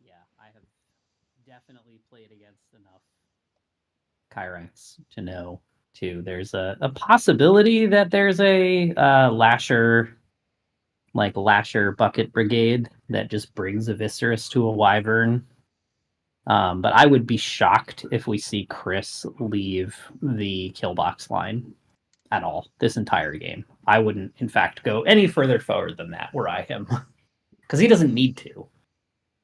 Yeah, I have definitely played against enough Kyrex to know too. There's a possibility that there's a Lasher bucket brigade that just brings a Viscerus to a Wyvern. But I would be shocked if we see Chris leave the kill box line at all this entire game. I wouldn't, in fact, go any further forward than that where I am, because he doesn't need to.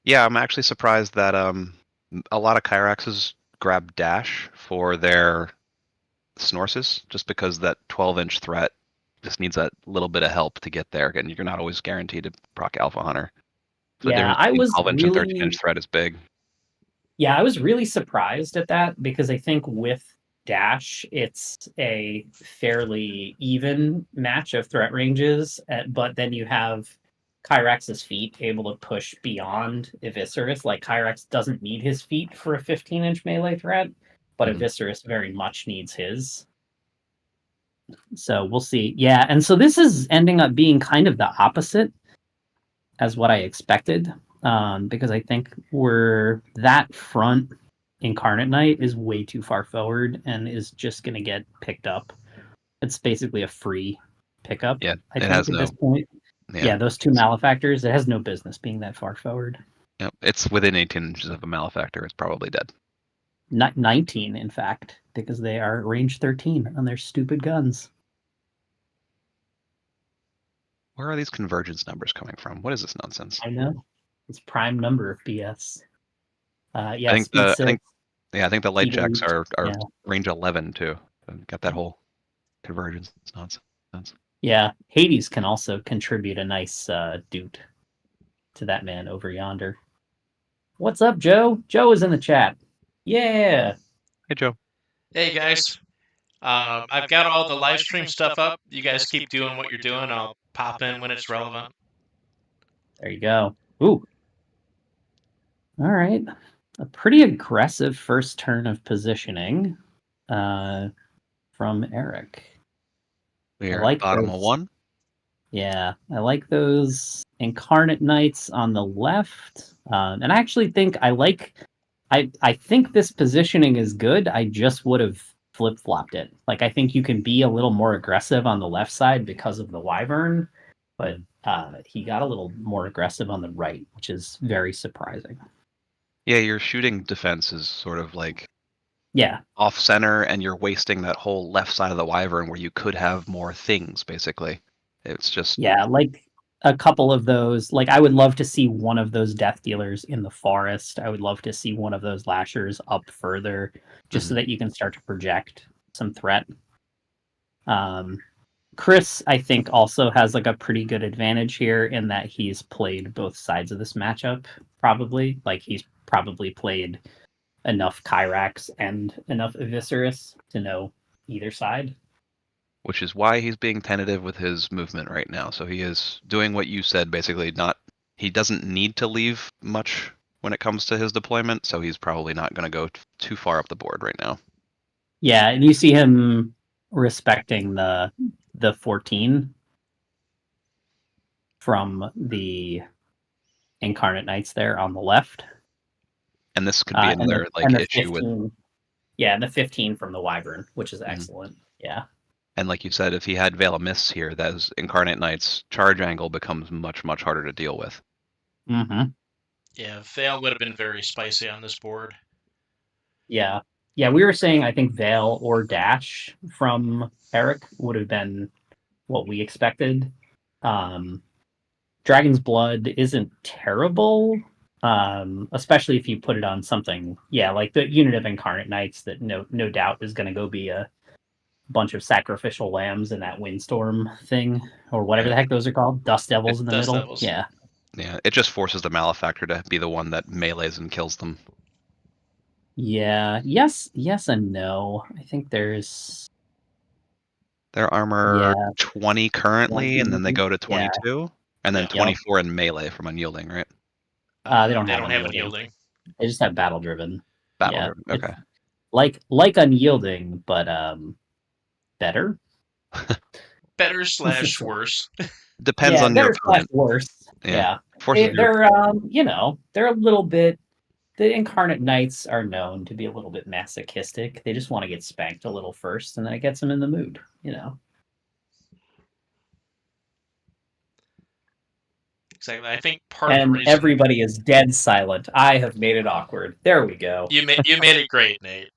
Yeah, I'm actually surprised that a lot of Kyraxes grab dash for their Snorses, just because that 12-inch threat just needs that little bit of help to get there, and you're not always guaranteed to proc Alpha Hunter. So Yeah, the difference between 12-inch and 13-inch threat is big. Yeah, I was really surprised at that because I think with Dash, it's a fairly even match of threat ranges, but then you have Kyrax's feet able to push beyond Eviscerus. Like, Kyrax doesn't need his feet for a 15-inch melee threat, but Eviscerus very much needs his. So we'll see. Yeah, and so this is ending up being kind of the opposite as what I expected. Because I think that front Incarnate Knight is way too far forward and is just going to get picked up. It's basically a free pickup. Yeah, I think at this point. Yeah, those two Malefactors, it has no business being that far forward. Yep, it's within 18 inches of a Malefactor. It's probably dead. 19, in fact, because they are range 13 on their stupid guns. Where are these convergence numbers coming from? What is this nonsense? I know. It's prime number of BS. Yeah, I think the light jacks are range 11 too. Got that whole convergence nonsense. Yeah, Hades can also contribute a nice doot to that man over yonder. What's up, Joe? Joe is in the chat. Yeah. Hey, Joe. Hey, guys. I've got all the live stream stuff up. You guys keep doing what you're doing. I'll pop in when it's relevant. There you go. Ooh. All right. A pretty aggressive first turn of positioning from Eric. We're like bottom of one. Yeah, I like those Incarnate Knights on the left. And I actually think I think this positioning is good. I just would have flip-flopped it. Like, I think you can be a little more aggressive on the left side because of the Wyvern, but he got a little more aggressive on the right, which is very surprising. Yeah, your shooting defense is sort of like off center, and you're wasting that whole left side of the Wyvern where you could have more things, basically. It's just like a couple of those. Like, I would love to see one of those Death Dealers in the forest. I would love to see one of those Lashers up further, just so that you can start to project some threat. Chris, I think, also has like a pretty good advantage here in that he's played both sides of this matchup, probably. Like, he's probably played enough Kyrax and enough Eviscerus to know either side. Which is why he's being tentative with his movement right now. So he is doing what you said, basically. He doesn't need to leave much when it comes to his deployment, so he's probably not going to go too far up the board right now. Yeah, and you see him respecting the 14 from the Incarnate Knights there on the left. And this could be another issue 15, with. Yeah, and the 15 from the Wyvern, which is excellent. Yeah. And like you said, if he had Veil of Mists here, those Incarnate Knights charge angle becomes much, much harder to deal with. Yeah, Veil would have been very spicy on this board. Yeah. Yeah, we were saying I think Veil or Dash from Eric would have been what we expected. Dragon's Blood isn't terrible, especially if you put it on something, like the unit of Incarnate Knights that no doubt is going to go be a bunch of sacrificial lambs in that windstorm thing, or whatever the heck those are called. Dust Devils in the middle. Devils. Yeah, it just forces the Malefactor to be the one that melees and kills them. Yeah, yes and no. I think there's their armor 20 currently, and then they go to 22, and then 24 in melee from Unyielding, right? They don't have Unyielding. They just have battle driven. Okay. Like Unyielding, but better. Better / worse. Depends Yeah, on your better slash opponent. worse. Yeah. Yeah. Forces your They're they're a little bit. The Incarnate Knights are known to be a little bit masochistic. They just want to get spanked a little first, and then it gets them in the mood. Exactly. I think part of the And reason everybody is dead silent. I have made it awkward. There we go. you made it great, Nate.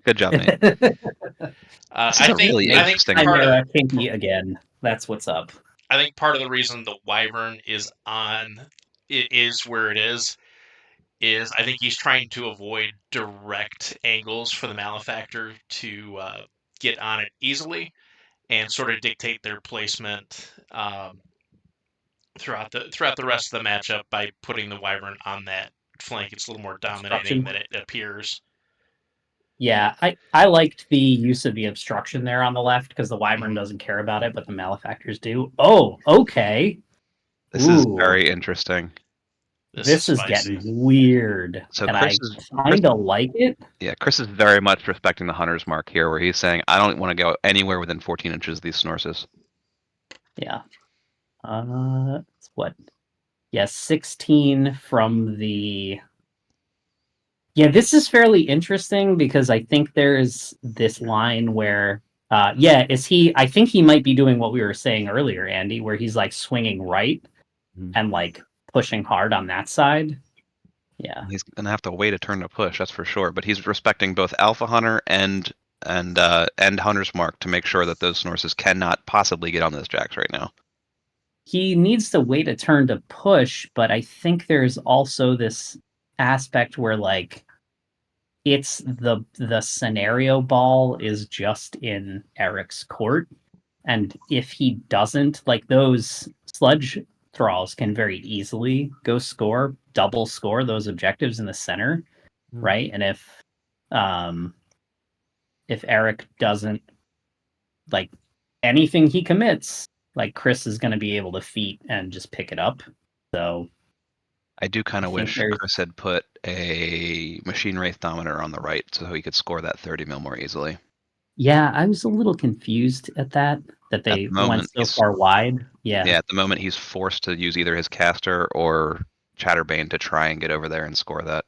Good job, Nate. This is I a really think interesting part of Chimera kinky again. That's what's up. I think part of the reason the Wyvern is where it is I think he's trying to avoid direct angles for the Malefactor to get on it easily and sort of dictate their placement throughout the rest of the matchup by putting the Wyvern on that flank. It's a little more dominating than it appears. Yeah, I liked the use of the obstruction there on the left because the Wyvern doesn't care about it, but the Malefactors do. Oh, okay. This is very interesting. This is getting weird, So and Chris I kind of like it. Yeah, Chris is very much respecting the hunter's mark here, where he's saying, I don't want to go anywhere within 14 inches of these Snorses. Yeah. It's what? Yeah, 16 from the... Yeah, this is fairly interesting because I think there's this line where... I think he might be doing what we were saying earlier, Andy, where he's like swinging right and like pushing hard on that side. Yeah. He's going to have to wait a turn to push, that's for sure. But he's respecting both Alpha Hunter and Hunter's Mark to make sure that those Snorses cannot possibly get on those jacks right now. He needs to wait a turn to push, but I think there's also this aspect where like it's the scenario ball is just in Eric's court. And if he doesn't, like those sludge thralls can very easily go double score those objectives in the center, right? And if Eric doesn't, like, anything he commits, like Chris is going to be able to feat and just pick it up. So I do kind of wish Chris had put a Machine Wraith Dominator on the right so he could score that 30 mil more easily. Yeah, I was a little confused at that they went so far wide. Yeah, at the moment he's forced to use either his caster or Chatterbane to try and get over there and score that.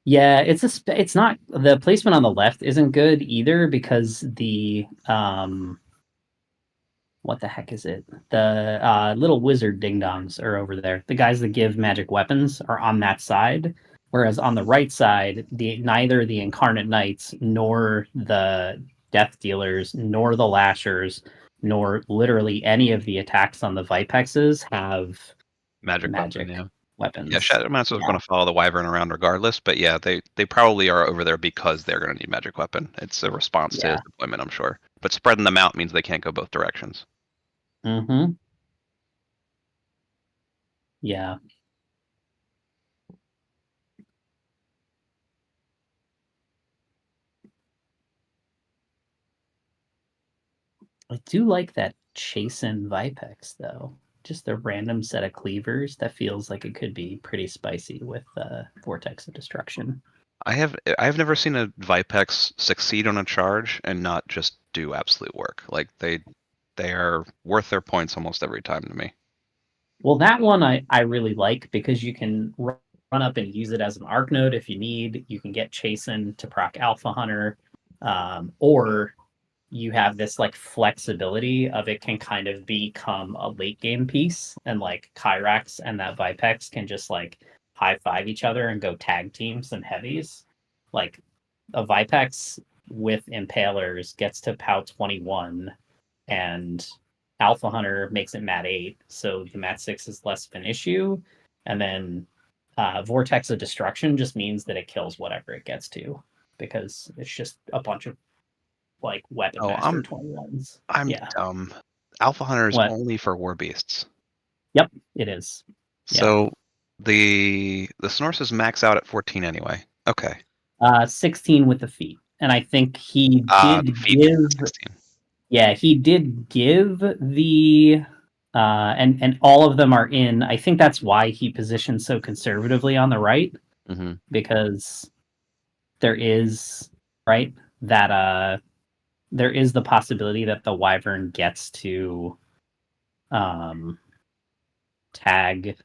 Yeah, it's not, the placement on the left isn't good either because the what the heck is it? The little wizard ding-dongs are over there. The guys that give magic weapons are on that side, whereas on the right side, neither the Incarnate Knights nor the Death Dealers nor the Lashers nor literally any of the attacks on the Vipexes have magic weapons. Yeah, Shadowmancer is going to follow the Wyvern around regardless, but yeah, they probably are over there because they're going to need magic weapon. It's a response to his deployment, I'm sure. But spreading them out means they can't go both directions. Mm-hmm. Yeah. I do like that Chasen Vipex, though. Just a random set of cleavers that feels like it could be pretty spicy with Vortex of Destruction. I've never seen a Vipex succeed on a charge and not just do absolute work. Like they are worth their points almost every time to me. Well, that one I really like because you can run up and use it as an arc node if you need. You can get Chasen to proc Alpha Hunter, or you have this like flexibility of it can kind of become a late game piece, and like Kyrax and that Vipex can just like high five each other and go tag team some heavies. Like a Vipex with Impalers gets to POW 21 and Alpha Hunter makes it MAT 8, so the MAT 6 is less of an issue. And then Vortex of Destruction just means that it kills whatever it gets to, because it's just a bunch of like Weapon Master 21s. I'm dumb. Alpha Hunter is only for War Beasts. Yep, it is. So the Snorses max out at 14 anyway. Okay. 16 with the feet. And I think he did give... 16. Yeah, he did give the... and all of them are in... I think that's why he positioned so conservatively on the right. Mm-hmm. Because there is, right, that... there is the possibility that the Wyvern gets to tag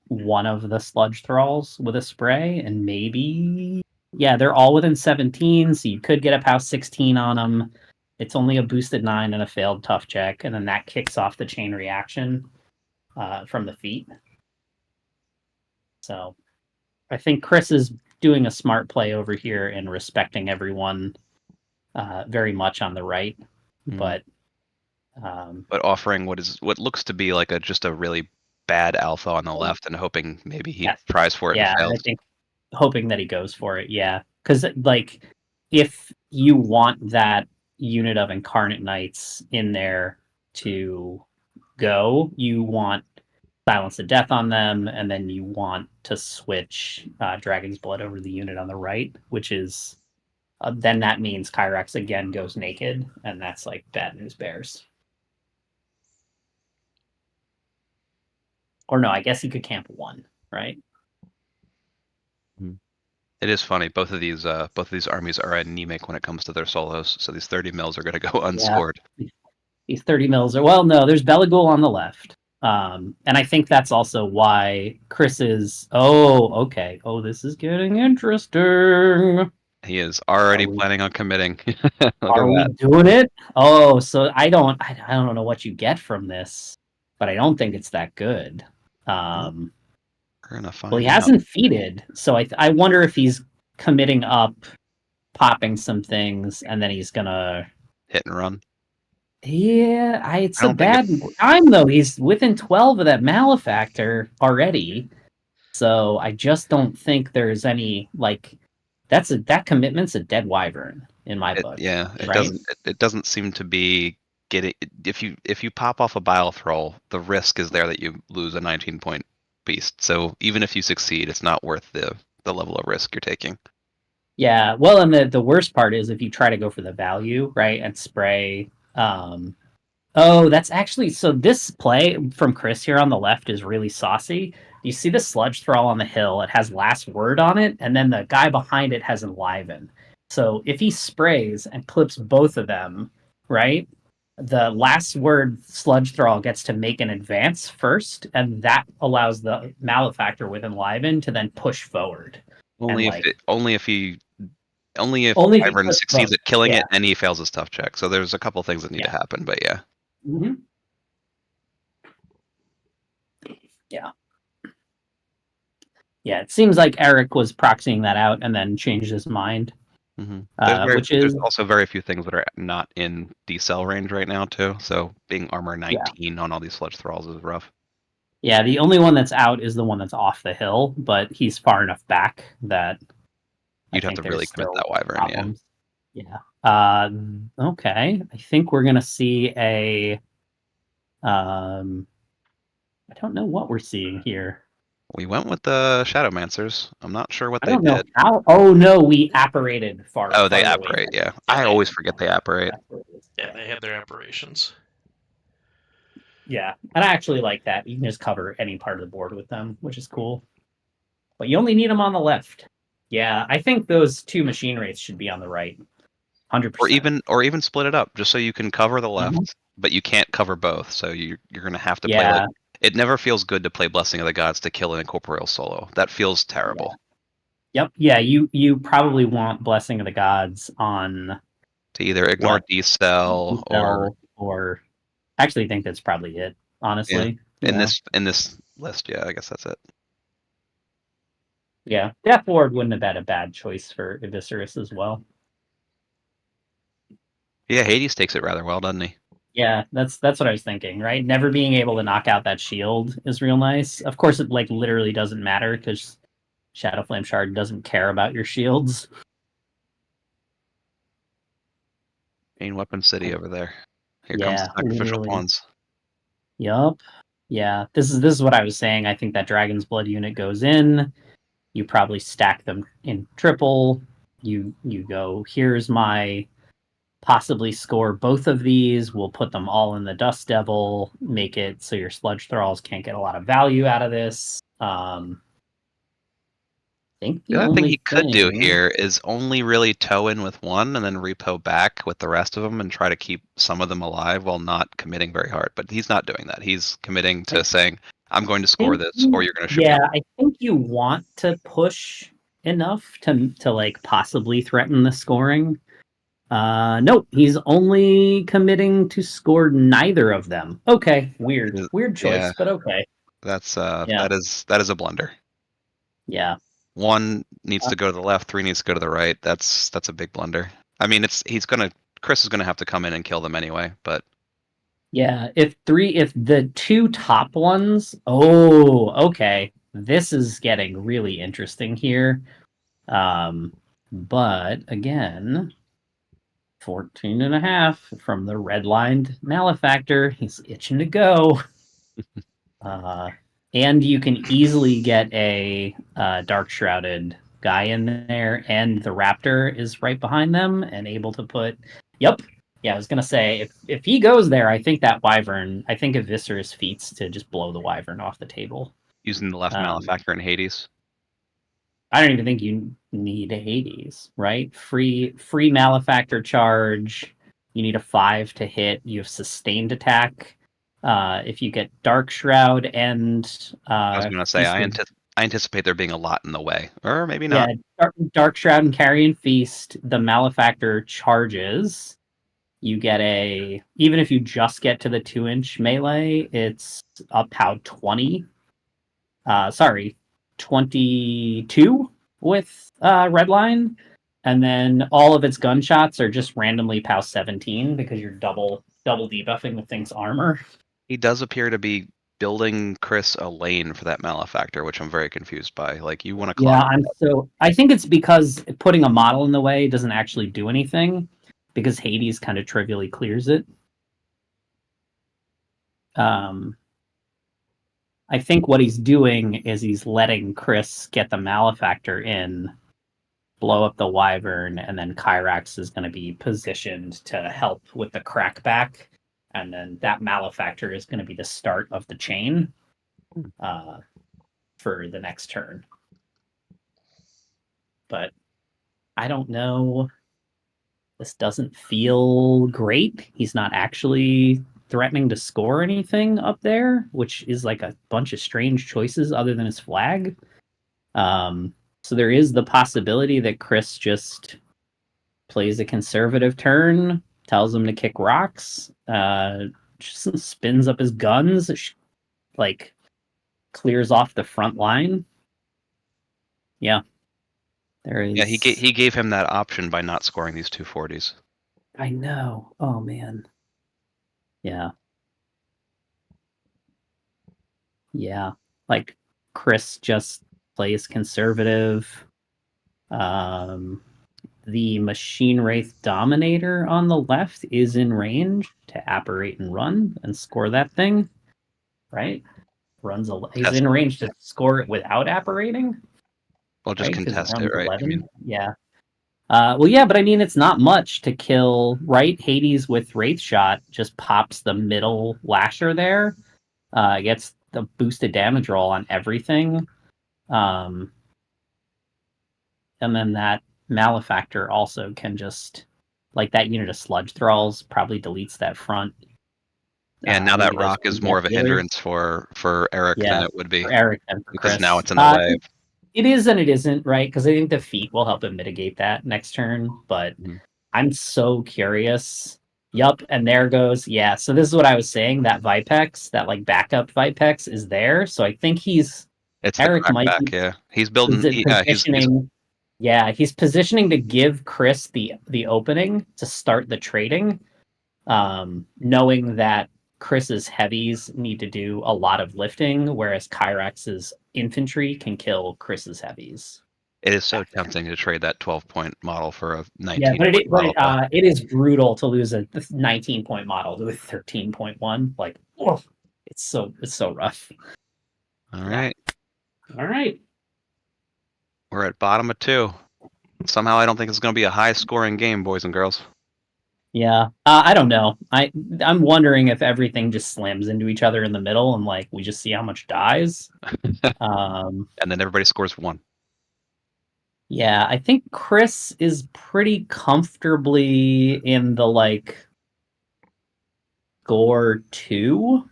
one of the sludge thralls with a spray, and maybe they're all within 17, so you could get a POW 16 on them. It's only a boosted 9 and a failed tough check, and then that kicks off the chain reaction from the feet. So I think Chris is doing a smart play over here and respecting everyone very much on the right, but offering what looks to be like just a really bad alpha on the left, and hoping maybe he tries for it and fails. I think hoping that he goes for it, because like if you want that unit of Incarnate Knights in there to go, you want Silence of Death on them, and then you want to switch Dragon's Blood over the unit on the right, which is then that means Kyrax again goes naked, and that's like bad news bears. Or no, I guess he could camp 1, right? It is funny. Both of these armies are anemic when it comes to their solos, so these 30 mils are going to go unscored. Yeah. These 30 mils are no. There's Belagul on the left, and I think that's also why Chris is. Oh, okay. Oh, this is getting interesting. He is already planning on committing. Are we doing it? Oh, so I don't know what you get from this, but I don't think it's that good. We're gonna find. Well, he hasn't feeded, so I wonder if he's committing up, popping some things, and then he's gonna hit and run. Yeah, it's a bad time though. He's within 12 of that Malefactor already, so I just don't think there's any that commitment's a dead wyvern in my book. Yeah, it doesn't seem to be getting. If you pop off a bile thrall, the risk is there that you lose a 19-point beast. So even if you succeed, it's not worth the level of risk you're taking. Yeah, well, and the worst part is if you try to go for the value, right, and spray. That's actually so. This play from Chris here on the left is really saucy. You see the sludge thrall on the hill? It has last word on it, and then the guy behind it has enliven. So if he sprays and clips both of them, right, the last word sludge thrall gets to make an advance first, and that allows the Malefactor with enliven to then push forward. Only if Wyvern succeeds at killing it and he fails his tough check. So there's a couple things that need to happen, but yeah. Mm-hmm. Yeah. Yeah, it seems like Eric was proxying that out and then changed his mind. Mm-hmm. There's also very few things that are not in decel range right now, too. So being armor 19 on all these sludge thralls is rough. Yeah, the only one that's out is the one that's off the hill, but he's far enough back that you'd have to really commit that wyvern. Problems. Yeah. Okay. I think we're gonna see a. I don't know what we're seeing here. We went with the Shadowmancers. I'm not sure what they did. Oh no, we apparated far. Oh, they apparate. Yeah, I always forget they apparate. Yeah, they have their apparitions. Yeah, and I actually like that. You can just cover any part of the board with them, which is cool. But you only need them on the left. Yeah, I think those 2 machine wraiths should be on the right. 100%. Or even split it up, just so you can cover the left, but you can't cover both. So you're gonna have to play. It never feels good to play Blessing of the Gods to kill an incorporeal solo. That feels terrible. Yep. Yeah, you probably want Blessing of the Gods on to either ignore decel or I actually think that's probably it, honestly. Yeah. In this list, I guess that's it. Yeah. Death Ward wouldn't have been a bad choice for Eviscerus as well. Yeah, Hades takes it rather well, doesn't he? Yeah, that's what I was thinking, right? Never being able to knock out that shield is real nice. Of course, it literally doesn't matter because Shadowflame Shard doesn't care about your shields. Main weapon city over there. Here comes the sacrificial pawns. Yup. Yeah, this is what I was saying. I think that Dragon's Blood unit goes in. You probably stack them in triple. You go, here's my possibly score both of these. We'll put them all in the Dust Devil, make it so your sludge thralls can't get a lot of value out of this. think The the other thing only he could do thing- here is only really tow in with one and then repo back with the rest of them and try to keep some of them alive while not committing very hard. But he's not doing that. He's committing to saying, I'm going to score this or you're going to shoot me. Yeah, I think you want to push enough to like possibly threaten the scoring. Nope, he's only committing to score neither of them. Okay, weird choice, Yeah. but okay. That's Yeah. that is a blunder. Yeah. One needs to go to the left, three needs to go to the right. That's a big blunder. I mean, Chris is gonna have to come in and kill them anyway, but Yeah, if the two top ones, okay. This is getting really interesting here. But again, 14.5 from the redlined malefactor. He's itching to go. And you can easily get a dark shrouded guy in there, and the raptor is right behind them and able to put. Yep. Yeah, I was gonna say if he goes there, I think that wyvern. I think Eviscerous feats to just blow the wyvern off the table. using the left malefactor in Hades. I don't even think you need a Hades, right? Free malefactor charge. You need a 5 to hit. You have sustained attack. If you get Dark Shroud and I was going to say I anticipate there being a lot in the way, or maybe not. Yeah, Dark Shroud and Carrion Feast. The malefactor charges. You get even if you just get to the 2-inch melee, it's a POW 20. 22 with Redline, and then all of its gunshots are just randomly POW 17 because you're double debuffing the thing's armor. He does appear to be building Chris a lane for that malefactor, which I'm very confused by. Like, you want to climb. Yeah, I think it's because putting a model in the way doesn't actually do anything, because Hades kind of trivially clears it. I think what he's doing is he's letting Chris get the malefactor in, blow up the wyvern, and then Kyrax is going to be positioned to help with the crackback, and then that malefactor is going to be the start of the chain for the next turn. But I don't know. This doesn't feel great. He's not actually threatening to score anything up there, which is like a bunch of strange choices other than his flag. So there is the possibility that Chris just plays a conservative turn, tells him to kick rocks, just spins up his guns, like clears off the front line. Yeah. There is. Yeah, he gave him that option by not scoring these 240s. I know. Oh man. Yeah. Yeah. Like Chris just plays conservative. The Machine Wraith Dominator on the left is in range to apparate and run and score that thing. Right? He's in range to score it without apparating. Well, just contest it, right? 11. I mean. Yeah. Well, yeah, but I mean, it's not much to kill, right? Hades with Wraith Shot just pops the middle lasher there, gets the boosted damage roll on everything. And then that malefactor also can just, like, that unit of sludge thralls probably deletes that front. And now that rock is more of a hindrance for Eric than it would be. For Eric and for because Chris. now it's in the way. It is and it isn't, right? Because I think the feat will help him mitigate that next turn. But I'm so curious. Yup, and there goes. Yeah, so this is what I was saying. That Vipex, that like backup Vipex is there. So I think it's Eric might back, yeah. He's building positioning. He's positioning to give Chris the opening to start the trading. Knowing that Chris's heavies need to do a lot of lifting, whereas Kyrax's infantry can kill Chris's heavies. It is so tempting to trade that 12-point model for a 19. Yeah, but it is brutal to lose a 19-point model to a 13.1. Like, oh, it's so rough. All right. We're at bottom of 2. Somehow I don't think it's going to be a high-scoring game, boys and girls. Yeah, I don't know. I'm wondering if everything just slams into each other in the middle and like we just see how much dies. And then everybody scores 1. Yeah, I think Chris is pretty comfortably in the like score 2,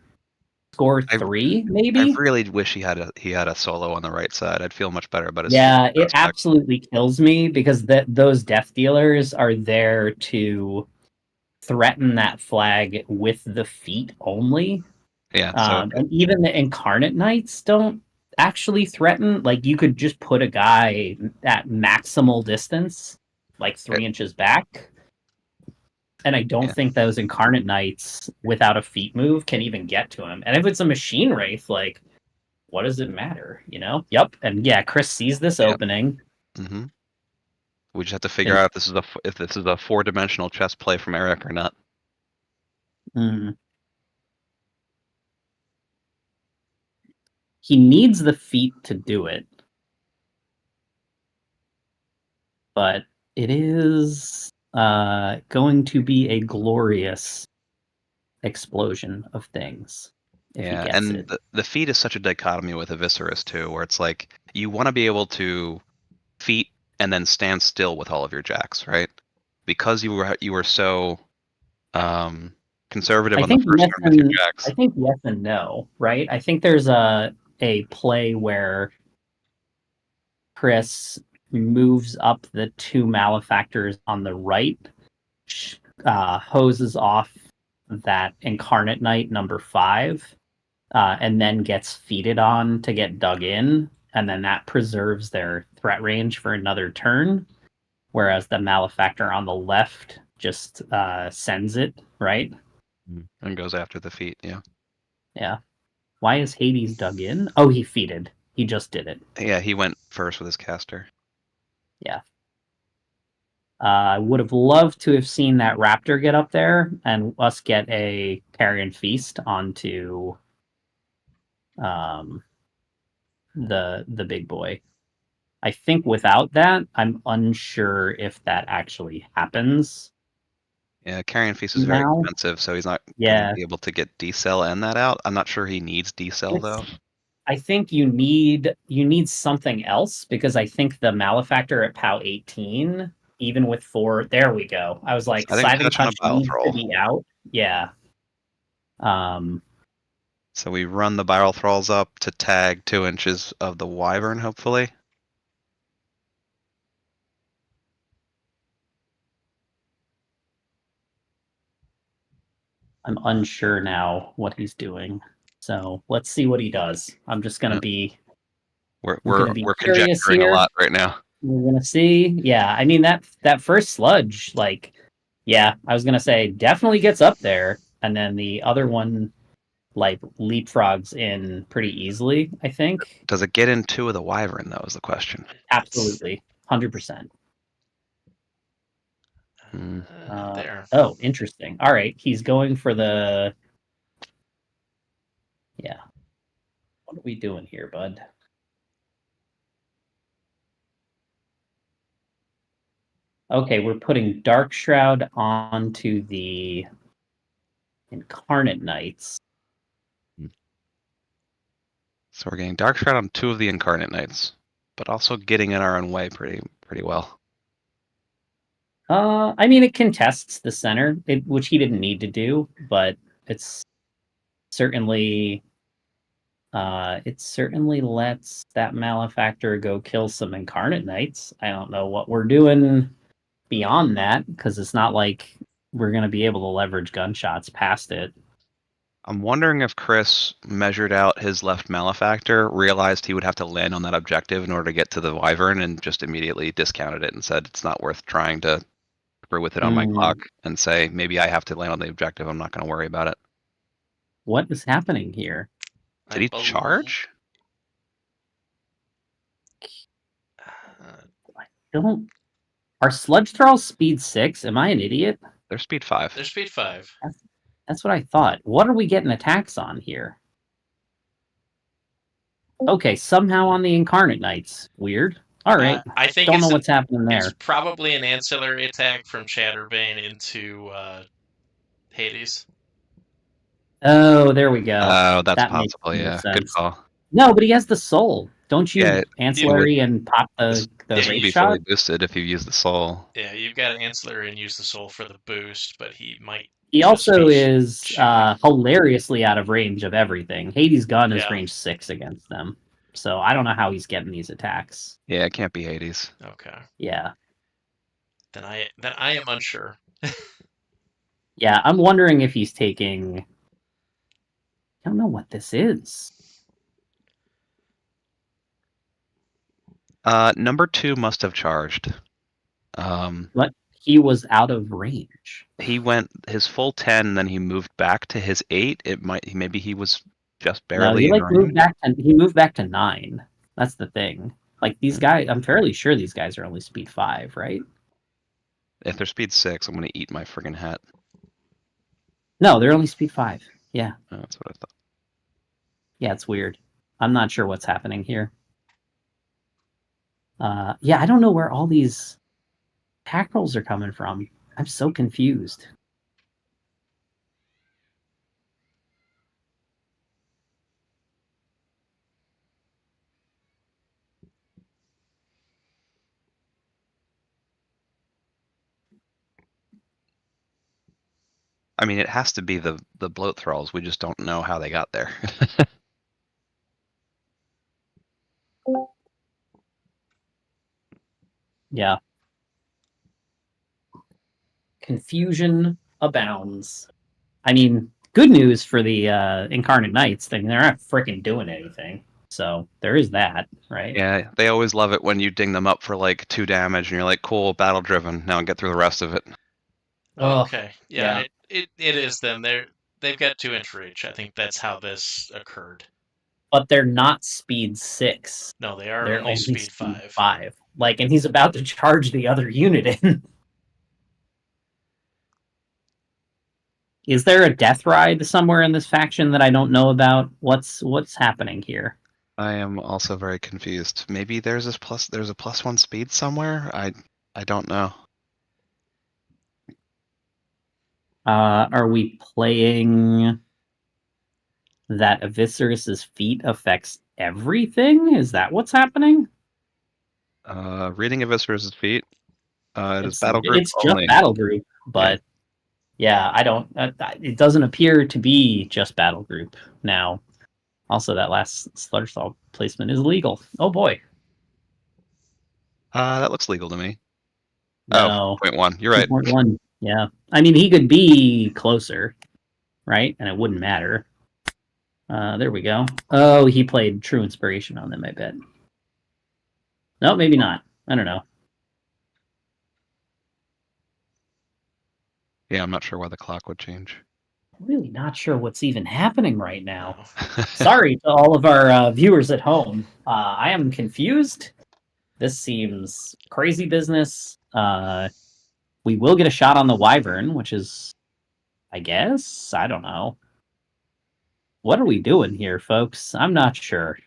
score I 3, I maybe. really wish he had a solo on the right side. I'd feel much better about his Yeah, it prospect. absolutely kills me because those death dealers are there to threaten that flag with the feet only. Yeah, so And even the incarnate knights don't actually threaten. Like you could just put a guy at maximal distance, like 3 inches back. And I don't Yeah. think those incarnate knights without a feet move can even get to him. And if it's a machine wraith, like, what does it matter? You know? Yep. And yeah, Chris sees this Yep. opening. Mm-hmm. We just have to figure out if this is a 4-dimensional chess play from Eric or not. Mm. He needs the feet to do it. But it is going to be a glorious explosion of things if he Yeah, gets and it. the feat is such a dichotomy with Eviscerus too, where it's like you want to be able to feat and then stand still with all of your jacks, right? Because you were so conservative I on the think first yes turn with your and jacks. I think yes and no, right? I think there's a play where Chris moves up the 2 malefactors on the right, hoses off that incarnate knight number 5, and then gets feeded on to get dug in, and then that preserves their threat range for another turn. Whereas the malefactor on the left just sends it, right? And goes after the feat, yeah. Yeah. Why is Hades dug in? Oh, he feeded. He just did it. Yeah, he went first with his caster. Yeah. I would have loved to have seen that raptor get up there and us get a carrion feast onto the big boy. I think without that, I'm unsure if that actually happens. Yeah, Carrion Feast is very Now, expensive, so he's not going to yeah, be able to get D-Cell and that out. I'm not sure he needs D-Cell though. I think you need something else because I think the malefactor at POW 18, even with 4, there we go. I was like, I think Scything touch on a Touch Bile needs to Thrall. be out. Yeah. So we run the Bile Thralls up to tag 2 inches of the Wyvern, hopefully. I'm unsure now what he's doing. So let's see what he does. I'm just gonna Yeah. be We're curious conjecturing a here. lot right now. We're gonna see. Yeah, I mean that first sludge, like, yeah, I was gonna say definitely gets up there, and then the other one like leapfrogs in pretty easily, I think. Does it get in 2 of the Wyvern though is the question. Absolutely. 100%. There. Oh, interesting. All right, he's going for the. Yeah. What are we doing here, bud? Okay, we're putting Dark Shroud onto the Incarnate Knights. So we're getting Dark Shroud on 2 of the Incarnate Knights, but also getting in our own way pretty well. I mean, it contests the center, which he didn't need to do, but it's certainly it certainly lets that malefactor go kill some Incarnate Knights. I don't know what we're doing beyond that because it's not like we're going to be able to leverage gunshots past it. I'm wondering if Chris measured out his left Malefactor, realized he would have to land on that objective in order to get to the Wyvern, and just immediately discounted it and said it's not worth trying to screw with it on my clock, and say maybe I have to land on the objective. I'm not going to worry about it. What is happening here? Did he charge? I don't. Are sludge thralls speed 6? Am I an idiot? They're speed 5. They're speed 5. That's what I thought. What are we getting attacks on here? Okay, somehow on the Incarnate Knights. Weird. All right. I think don't know what's happening there. It's probably an ancillary attack from Shatterbane into Hades. Oh, there we go. Oh, that's that possible. makes Yeah, sense. good call. No, but he has the soul. Don't you Yeah, ancillary and pop the this Yeah, would race be shot? fully boosted if you use the soul. Yeah, you've got an ancillary and use the soul for the boost, but he might He just also be is shooting. hilariously out of range of everything. Hades' gun is Yeah. range 6 against them. So I don't know how he's getting these attacks. Yeah, it can't be Hades. Okay. Yeah. Then I am unsure. Yeah, I'm wondering if he's taking... I don't know what this is. Number 2 must have charged. But he was out of range. He went his full 10, then he moved back to his 8. Maybe he was just barely No, he in like range. moved back to 9. That's the thing. Like these guys, I'm fairly sure these guys are only speed 5, right? If they're speed 6, I'm gonna eat my friggin' hat. No, they're only speed 5. Yeah. Oh, that's what I thought. Yeah, it's weird. I'm not sure what's happening here. Yeah, I don't know where all these attack rolls are coming from. I'm so confused. I mean, it has to be the bloat thralls. We just don't know how they got there. Yeah. Confusion abounds. I mean, good news for the Incarnate Knights thing. They're not freaking doing anything. So there is that, right? Yeah, they always love it when you ding them up for like 2 damage and you're like, cool, battle driven. Now get through the rest of it. Okay. yeah. Yeah, it is them. They've got 2-inch reach. I think that's how this occurred. But they're not speed 6. No, they are They're only speed 5. 5. Like, and he's about to charge the other unit in. Is there a death ride somewhere in this faction that I don't know about? What's happening here? I am also very confused. Maybe there's a +1 speed somewhere? I don't know. Are we playing that Eviscerus's feat affects everything? Is that what's happening? Reading of Viscer's feet. It is battle group It's just only. battle group, but yeah, I don't. It doesn't appear to be just battle group now. Also, that last Slutterstall placement is illegal. Oh boy. That looks legal to me. No. Oh, 0.1. You're right. 2.1. Yeah. I mean, he could be closer, right? And it wouldn't matter. There we go. Oh, he played True Inspiration on them, I bet. No, maybe not. I don't know. Yeah, I'm not sure why the clock would change. Really not sure what's even happening right now. Sorry to all of our viewers at home. I am confused. This seems crazy business. We will get a shot on the Wyvern, which is, I guess, I don't know. What are we doing here, folks? I'm not sure.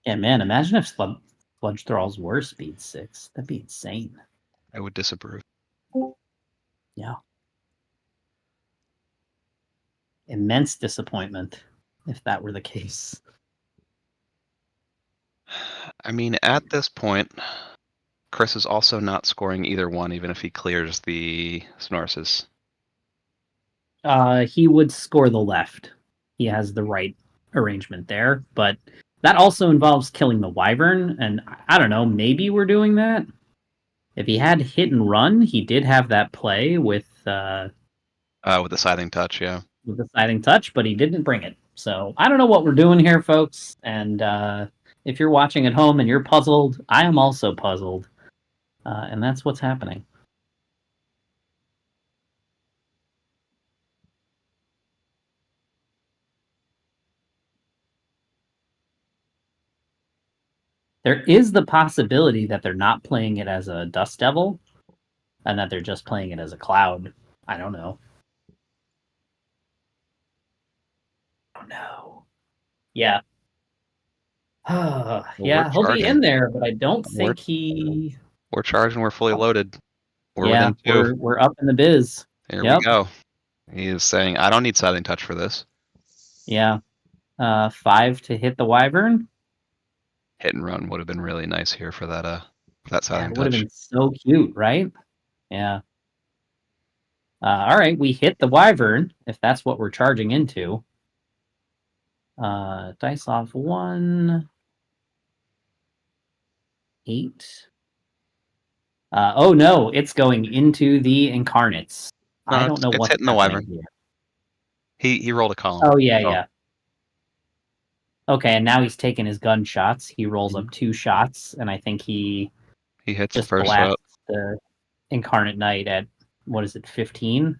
Yeah, man, imagine if Sludge Thralls were speed 6. That'd be insane. I would disapprove. Yeah. Immense disappointment if that were the case. I mean, at this point, Chris is also not scoring either one, even if he clears the Snorses. He would score the left. He has the right arrangement there, but that also involves killing the Wyvern, and I don't know, maybe we're doing that? If he had hit and run, he did have that play with the Scything Touch, yeah. With the Scything Touch, but he didn't bring it. So I don't know what we're doing here, folks, and if you're watching at home and you're puzzled, I am also puzzled, and that's what's happening. There is the possibility that they're not playing it as a Dust Devil, and that they're just playing it as a Cloud. I don't know. Oh no. Yeah. Yeah, he'll be in there, but I don't think he... We're charged and we're fully loaded. We're within 2. we're up in the biz. Here Yep. we go. He is saying, I don't need Silent Touch for this. Yeah. 5 to hit the Wyvern. Hit and run would have been really nice here for that Yeah, Silent it would have Touch. been so cute, right? Yeah. All right, we hit the Wyvern, if that's what we're charging into. Dice off 1. 8. Oh no, it's going into the Incarnates. No, I don't know it's what's hitting the happening Wyvern. here. He rolled a column. Oh yeah, yeah. Okay, and now he's taking his gun shots. He rolls up 2 shots, and I think he hits just the first blasts shot. the Incarnate Knight at, what is it, 15?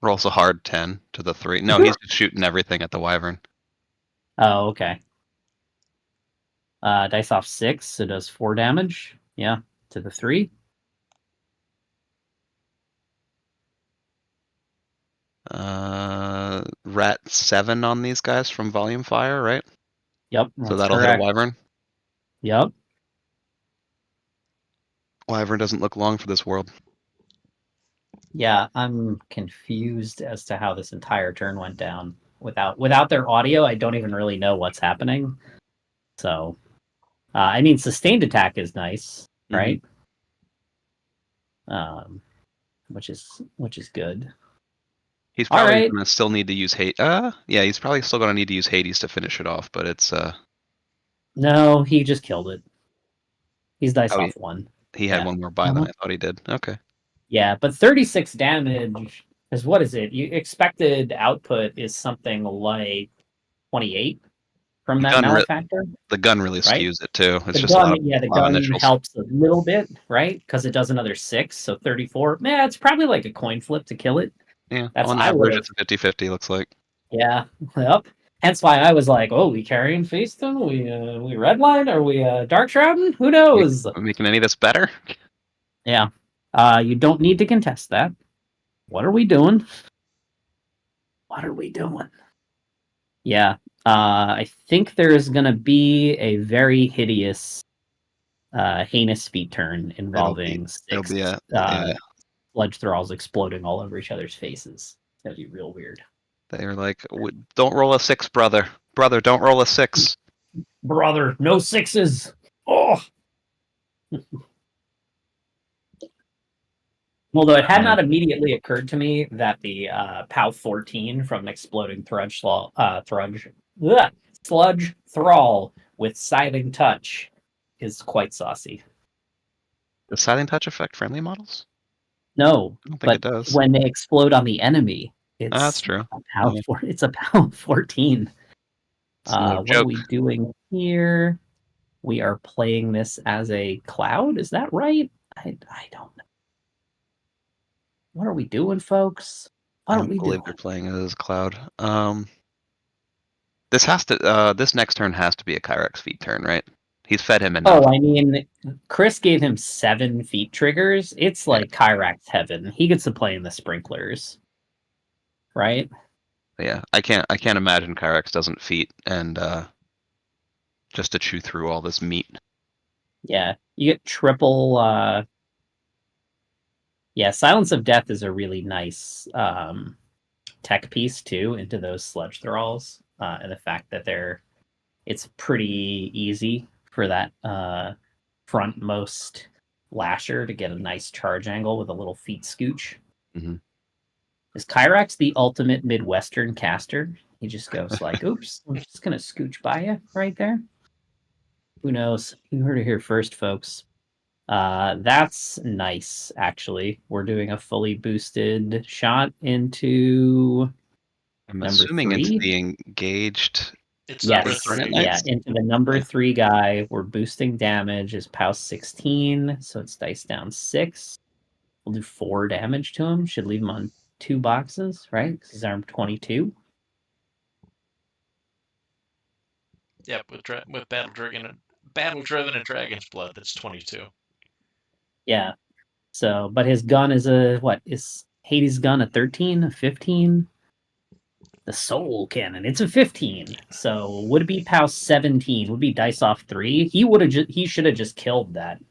Rolls a hard 10 to the 3. No, he's just shooting everything at the Wyvern. Oh, okay. Dice off 6, so does 4 damage. Yeah, to the 3. Rat 7 on these guys from Volume Fire, right? Yep, So that's that'll correct. hit a Wyvern. Yep. Wyvern doesn't look long for this world. Yeah, I'm confused as to how this entire turn went down. Without their audio, I don't even really know what's happening. So, I mean, sustained attack is nice, right? Which is good. He's probably Alright. gonna still need to use Hades. Yeah, he's probably still gonna need to use Hades to finish it off, but it's No, he just killed it. He's dice Oh, off 1. he had Yeah. one more buy than I thought he did. Okay. Yeah, but 36 damage is, what is it? You expected output is something like 28 from that malefactor. The gun really Right? skews it too. It's The just gun, a lot of, the lot of gun initials. helps a little bit, right? Because it does another 6, so 34. Man, it's probably like a coin flip to kill it. Yeah, That's on average it's a 50-50, looks like. Yeah, yep. Hence why I was like, "Oh, we carrying Feastin? We redline? Are we Dark Shrouding? Who knows?" Making any of this better? Yeah. You don't need to contest that. What are we doing? What are we doing? Yeah. I think there's gonna be a very hideous, heinous feat turn involving 6 it'll be sludge thralls exploding all over each other's faces. It's gonna be real weird. They're like, don't roll a 6, brother. Brother, don't roll a 6. Brother, no 6s. Oh. Although it had not immediately occurred to me that the POW 14 from Exploding Sludge Thrall with Scything Touch is quite saucy. Does Scything Touch affect friendly models? No, I don't think it does. When they explode on the enemy, it's that's true. It's a POW 14. No what are we doing here? We are playing this as a cloud. Is that right? I don't know. What are we doing, folks? I don't believe they're playing it as a cloud. This next turn has to be a Kyrex feat turn, right? He's fed him enough. Oh, I mean, Chris gave him 7 feat triggers. It's like Kyrax heaven. He gets to play in the sprinklers, right? Yeah, I can't imagine Kyrex doesn't feat and just to chew through all this meat. Yeah, you get triple. Yeah, Silence of Death is a really nice tech piece too into those sludge thralls, and the fact that it's pretty easy for that frontmost lasher to get a nice charge angle with a little feet scooch. Mm-hmm. Is Kyrax the ultimate Midwestern caster? He just goes like, oops, I'm just going to scooch by you right there. Who knows? You heard it here first, folks. That's nice, actually. We're doing a fully boosted shot into I'm assuming 3? it's the engaged. It's number 3. Yeah, into the number 3 guy. We're boosting damage is POW 16, so it's dice down 6. We'll do 4 damage to him. Should leave him on 2 boxes, right? Because he's armed 22. Yep, with battle driven and dragon's blood, that's 22. Yeah. So, but his gun is is Hades' gun a 13, a 15? The soul cannon, it's a 15. So would it be POW 17? Would be dice off 3? He should have just killed that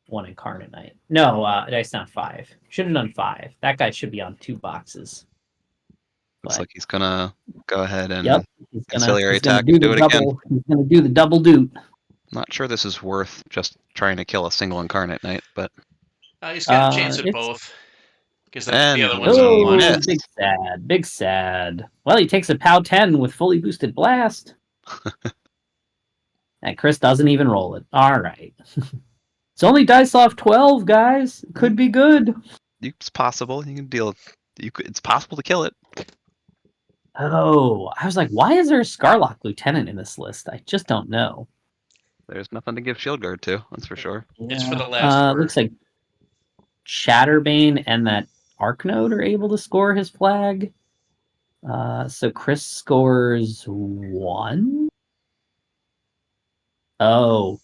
one Incarnate Knight. No, dice down 5. Should have done 5. That guy should be on 2 boxes. Looks But, like he's gonna go ahead and yep, he's gonna ancillary he's gonna attack do and the do it again. double. He's gonna do the double doot. Not sure this is worth just trying to kill a single Incarnate Knight, but He's got a chance at It's both. Because the And other one's on he 1. missed. big sad. Well, he takes a POW 10 with fully boosted blast. And Chris doesn't even roll it. All right. It's only dice off 12, guys. It could be good. it's possible. You can deal. It's possible to kill it. Oh, I was like, why is there a Scarlock Lieutenant in this list? I just don't know. There's nothing to give Shield Guard to. That's for sure. It's for the last word. Looks like Shatterbane and that Arknode are able to score his flag. So Chris scores 1. Oh,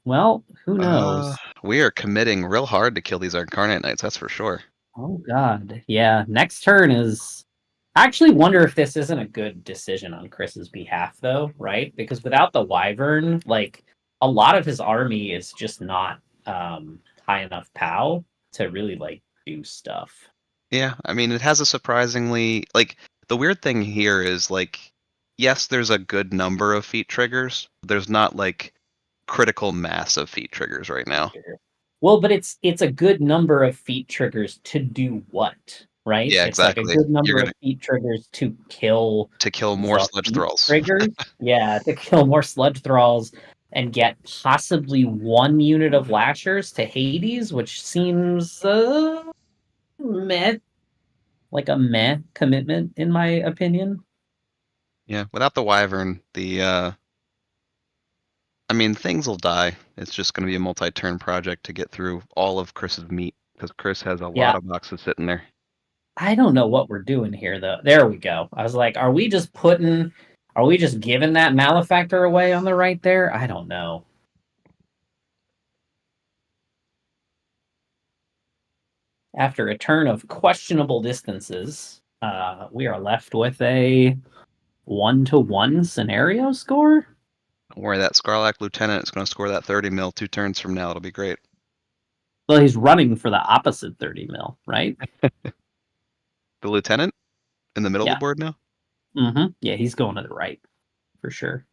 well, who knows? We are committing real hard to kill these Incarnate Knights. That's for sure. Oh God, yeah. Next turn is. I actually wonder if this isn't a good decision on Chris's behalf, though, right? Because without the Wyvern, like a lot of his army is just not high enough POW to really like do stuff. Yeah, I mean, it has a surprisingly the weird thing here is yes, there's a good number of feat triggers. There's not critical mass of feat triggers right now. Well, but it's a good number of feat triggers to do what, right? Yeah, it's exactly. Like a good number of feat triggers to kill more sludge thralls. Triggers, yeah, to kill more sludge thralls and get possibly 1 unit of lashers to Hades, which seems meh, like a meh commitment in my opinion. Yeah, without the Wyvern, I mean, things will die. It's just going to be a multi-turn project to get through all of Chris's meat, because Chris has a lot of boxes sitting there. I don't know what we're doing here, though. There we go. I was like, are we just giving that Malefactor away on the right there? I don't know. After a turn of questionable distances, we are left with a 1-to-1 scenario score. Don't worry, that Scarlock Lieutenant is going to score that 30 mil 2 turns from now. It'll be great. Well, he's running for the opposite 30 mil, right? The Lieutenant? In the middle of the board now? Mm-hmm. Yeah, he's going to the right, for sure.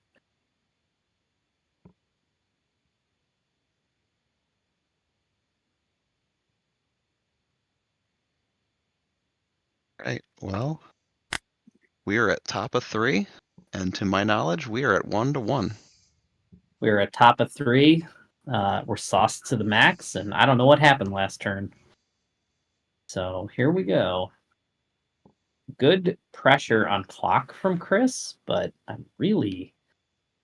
Right, well, we are at top of 3, and to my knowledge, we are at 1-to-1. We're at top of 3. We're sauced to the max, and I don't know what happened last turn. So here we go. Good pressure on clock from Chris, but I'm really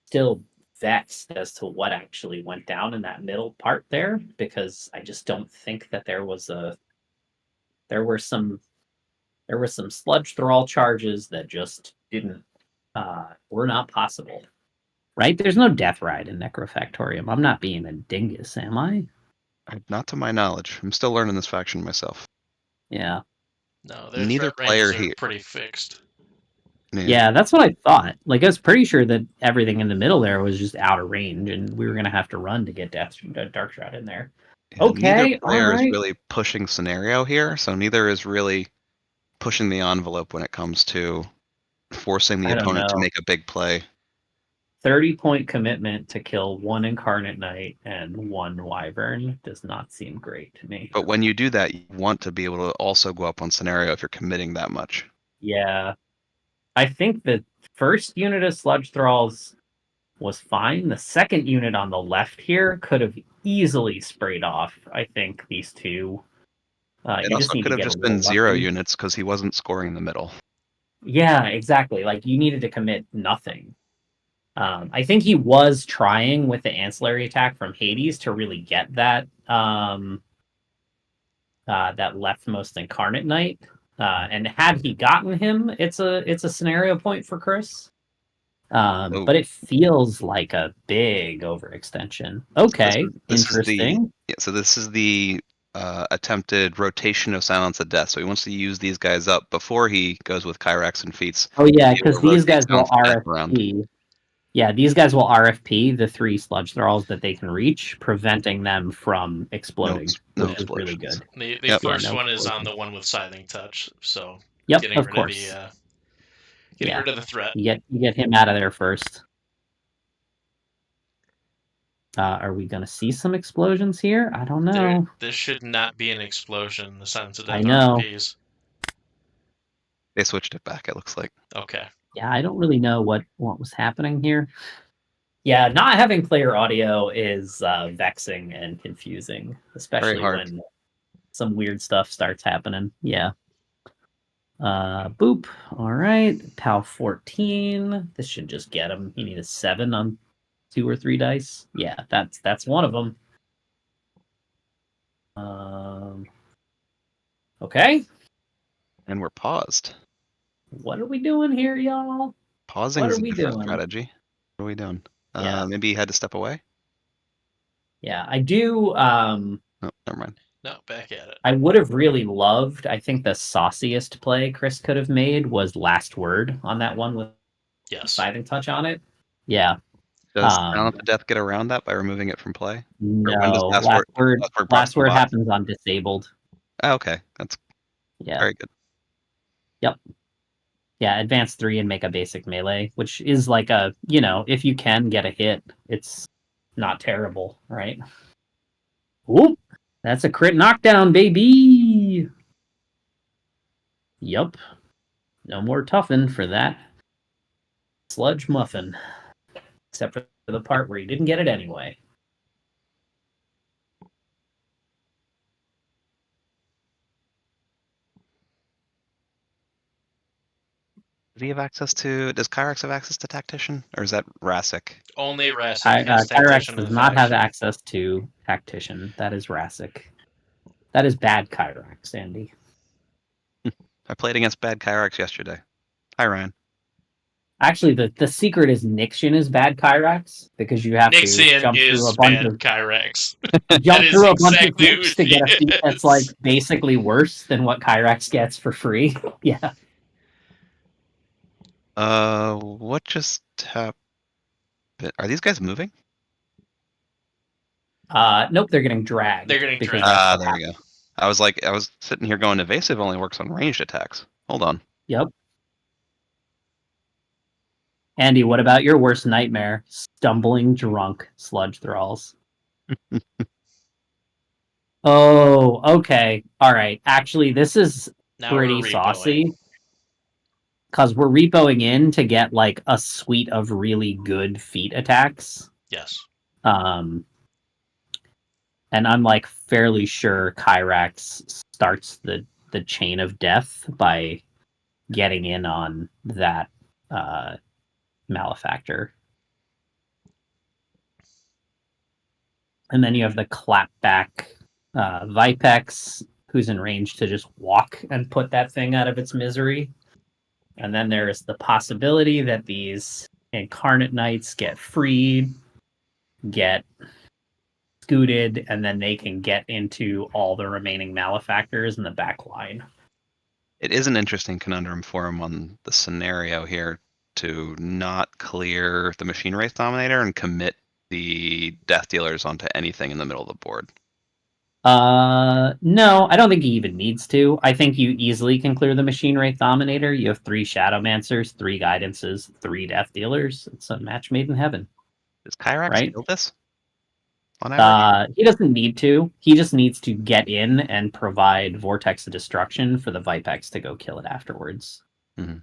still vexed as to what actually went down in that middle part there, because I just don't think that there were some sludge thrall charges that just were not possible. Right? There's no death ride in Necrofactorium. I'm not being a dingus, am I? Not to my knowledge. I'm still learning this faction myself. Yeah. No, their Neither threat player ranges are here. pretty fixed. Yeah, that's what I thought. I was pretty sure that everything in the middle there was just out of range, and we were going to have to run to get Dark Shroud in there. Yeah, okay, neither player all right. is really pushing scenario here, so neither is really pushing the envelope when it comes to forcing the opponent to make a big play. 30-point commitment to kill 1 Incarnate Knight and 1 Wyvern does not seem great to me. But when you do that, you want to be able to also go up on scenario if you're committing that much. Yeah. I think the first unit of Sludge Thralls was fine. The second unit on the left here could have easily sprayed off, I think, these two. It also could have just been 0 units because he wasn't scoring in the middle. Yeah, exactly. You needed to commit nothing. I think he was trying with the ancillary attack from Hades to really get that that leftmost Incarnate Knight. And had he gotten him, it's a scenario point for Chris. But it feels like a big overextension. Okay, interesting. So this is the attempted rotation of Silence of Death. So he wants to use these guys up before he goes with Kyrax and feats. Oh yeah, because these guys will RSP. Yeah, these guys will RFP the 3 sludge thralls that they can reach, preventing them from exploding, No which is really explosions. good. The Yep. first no one is on explosions. the one with Scything Touch, so Yep, getting of rid course. of the rid of the threat. You get him out of there first. Are we going to see some explosions here? I don't know. This should not be an explosion in the Silence of I Death know. RPs. They switched it back, it looks like. Okay. Yeah, I don't really know what was happening here. Yeah, not having player audio is vexing and confusing, especially when some weird stuff starts happening. Yeah. Boop. All right. PAL 14. This should just get him. You need a 7 on 2 or 3 dice. Yeah, that's one of them. Okay. And we're paused. What are we doing here, y'all? Pausing What is are a we different doing? strategy. What are we doing? Yeah. Maybe you had to step away? Yeah, I do. Oh, never mind. No, back at it. I would have really loved, I think the sauciest play Chris could have made was Last Word on that one with Scything Touch on it. Yeah. Does Talent of the Death get around that by removing it from play? No, when does last word happens on disabled. Oh, okay, that's very good. Yep. Yeah, advance 3 and make a basic melee, which is like a, if you can get a hit, it's not terrible, right? Oop, that's a crit knockdown, baby! Yup. No more toughen for that sludge muffin. Except for the part where you didn't get it anyway. Does Kyrax have access to Tactician? Or is that Rassic? Only Rassic has Kyrax Tactician. does not have access to Tactician. That is Rassic. That is bad Kyrax, Andy. I played against bad Kyrax yesterday. Hi, Ryan. Actually, the secret is Nixian is bad Kyrax because you have to jump through a bunch of Kyrax. jump through a bunch of hoops to get a feat that's like basically worse than what Kyrax gets for free. Yeah. What just happened? Are these guys moving? Nope, they're getting dragged. They're getting dragged. There we go. I was sitting here going, evasive only works on ranged attacks. Hold on. Yep. Andy, what about your worst nightmare? Stumbling drunk sludge thralls. Oh, okay. All right. Actually, this is pretty saucy. Because we're repoing in to get like a suite of really good feat attacks. Yes. And I'm like fairly sure Kyrax starts the chain of death by getting in on that Malefactor. And then you have the clapback Vipex, who's in range to just walk and put that thing out of its misery. And then there's the possibility that these Incarnate Knights get freed, get scooted, and then they can get into all the remaining Malefactors in the back line. It is an interesting conundrum for him on the scenario here to not clear the Machine Wraith Dominator and commit the Death Dealers onto anything in the middle of the board. No, I don't think he even needs to. I think you easily can clear the Machine Wraith Dominator. You have 3 Shadowmancers, 3 Guidances, 3 Death Dealers. It's a match made in heaven. Does Kyrax kill this? On average? He doesn't need to. He just needs to get in and provide Vortex of Destruction for the Vipex to go kill it afterwards. Mm-hmm.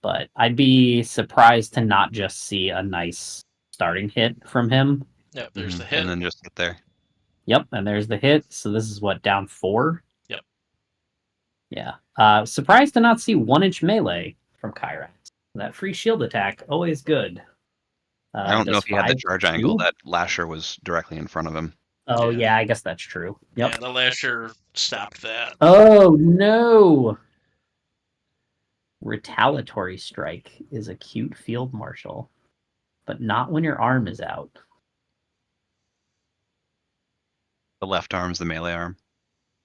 But I'd be surprised to not just see a nice starting hit from him. Yep, there's the hit. And then just get there. Yep, and there's the hit. So this is what, down 4? Yep. Yeah. Surprised to not see 1-inch melee from Kyrax. That free shield attack, always good. I don't know if he had the charge angle. That Lasher was directly in front of him. Oh, yeah, I guess that's true. Yep. Yeah, the Lasher stopped that. Oh, no! Retaliatory Strike is a cute field marshal, but not when your arm is out. The left arm's the melee arm.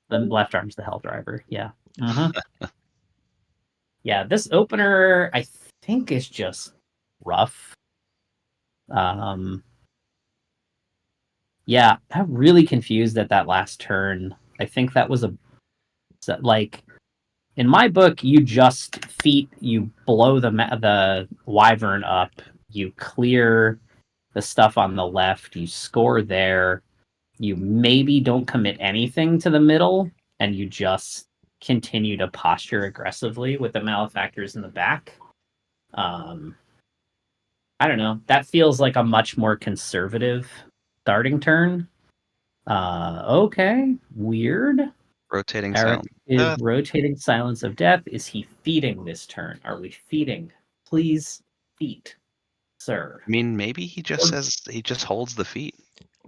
The left arm's the Hell Driver, yeah. Yeah, this opener, I think, is just rough. Yeah, I'm really confused at that last turn. I think that was like in my book, you just you blow the wyvern up, you clear the stuff on the left, you score there, you maybe don't commit anything to the middle, and you just continue to posture aggressively with the malefactors in the back. I don't know. That feels like a much more conservative starting turn. Okay, weird. Rotating Eric silence. is rotating silence of death. Is he feeding this turn? Are we feeding? Please feed, sir. I mean, maybe he just says he just holds the feet.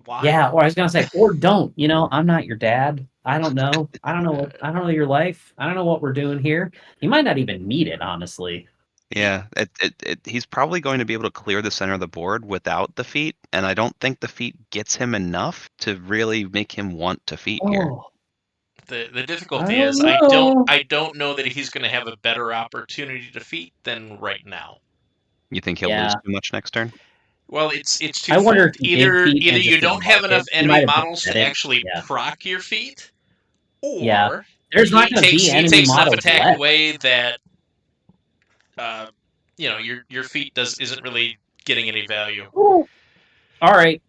Why? Yeah, or I was gonna say, or don't. You know, I'm not your dad. I don't know. I don't know. I don't know your life. I don't know what we're doing here. You might not even need it, honestly. Yeah, he's probably going to be able to clear the center of the board without the feet, and I don't think the feet gets him enough to really make him want to feet here. Oh, The I difficulty don't is know. I don't know that he's going to have a better opportunity to defeat than right now. You think he'll lose Yeah. too much next turn? Well, it's I wonder twofold. if he did feet Either and you just didn't don't have mark enough it. He enemy might have just models said to it. actually Yeah. proc your feet, Yeah. or There's not going to be he enemy takes enough models attack left. away that your feet isn't really getting any value. Ooh. All right.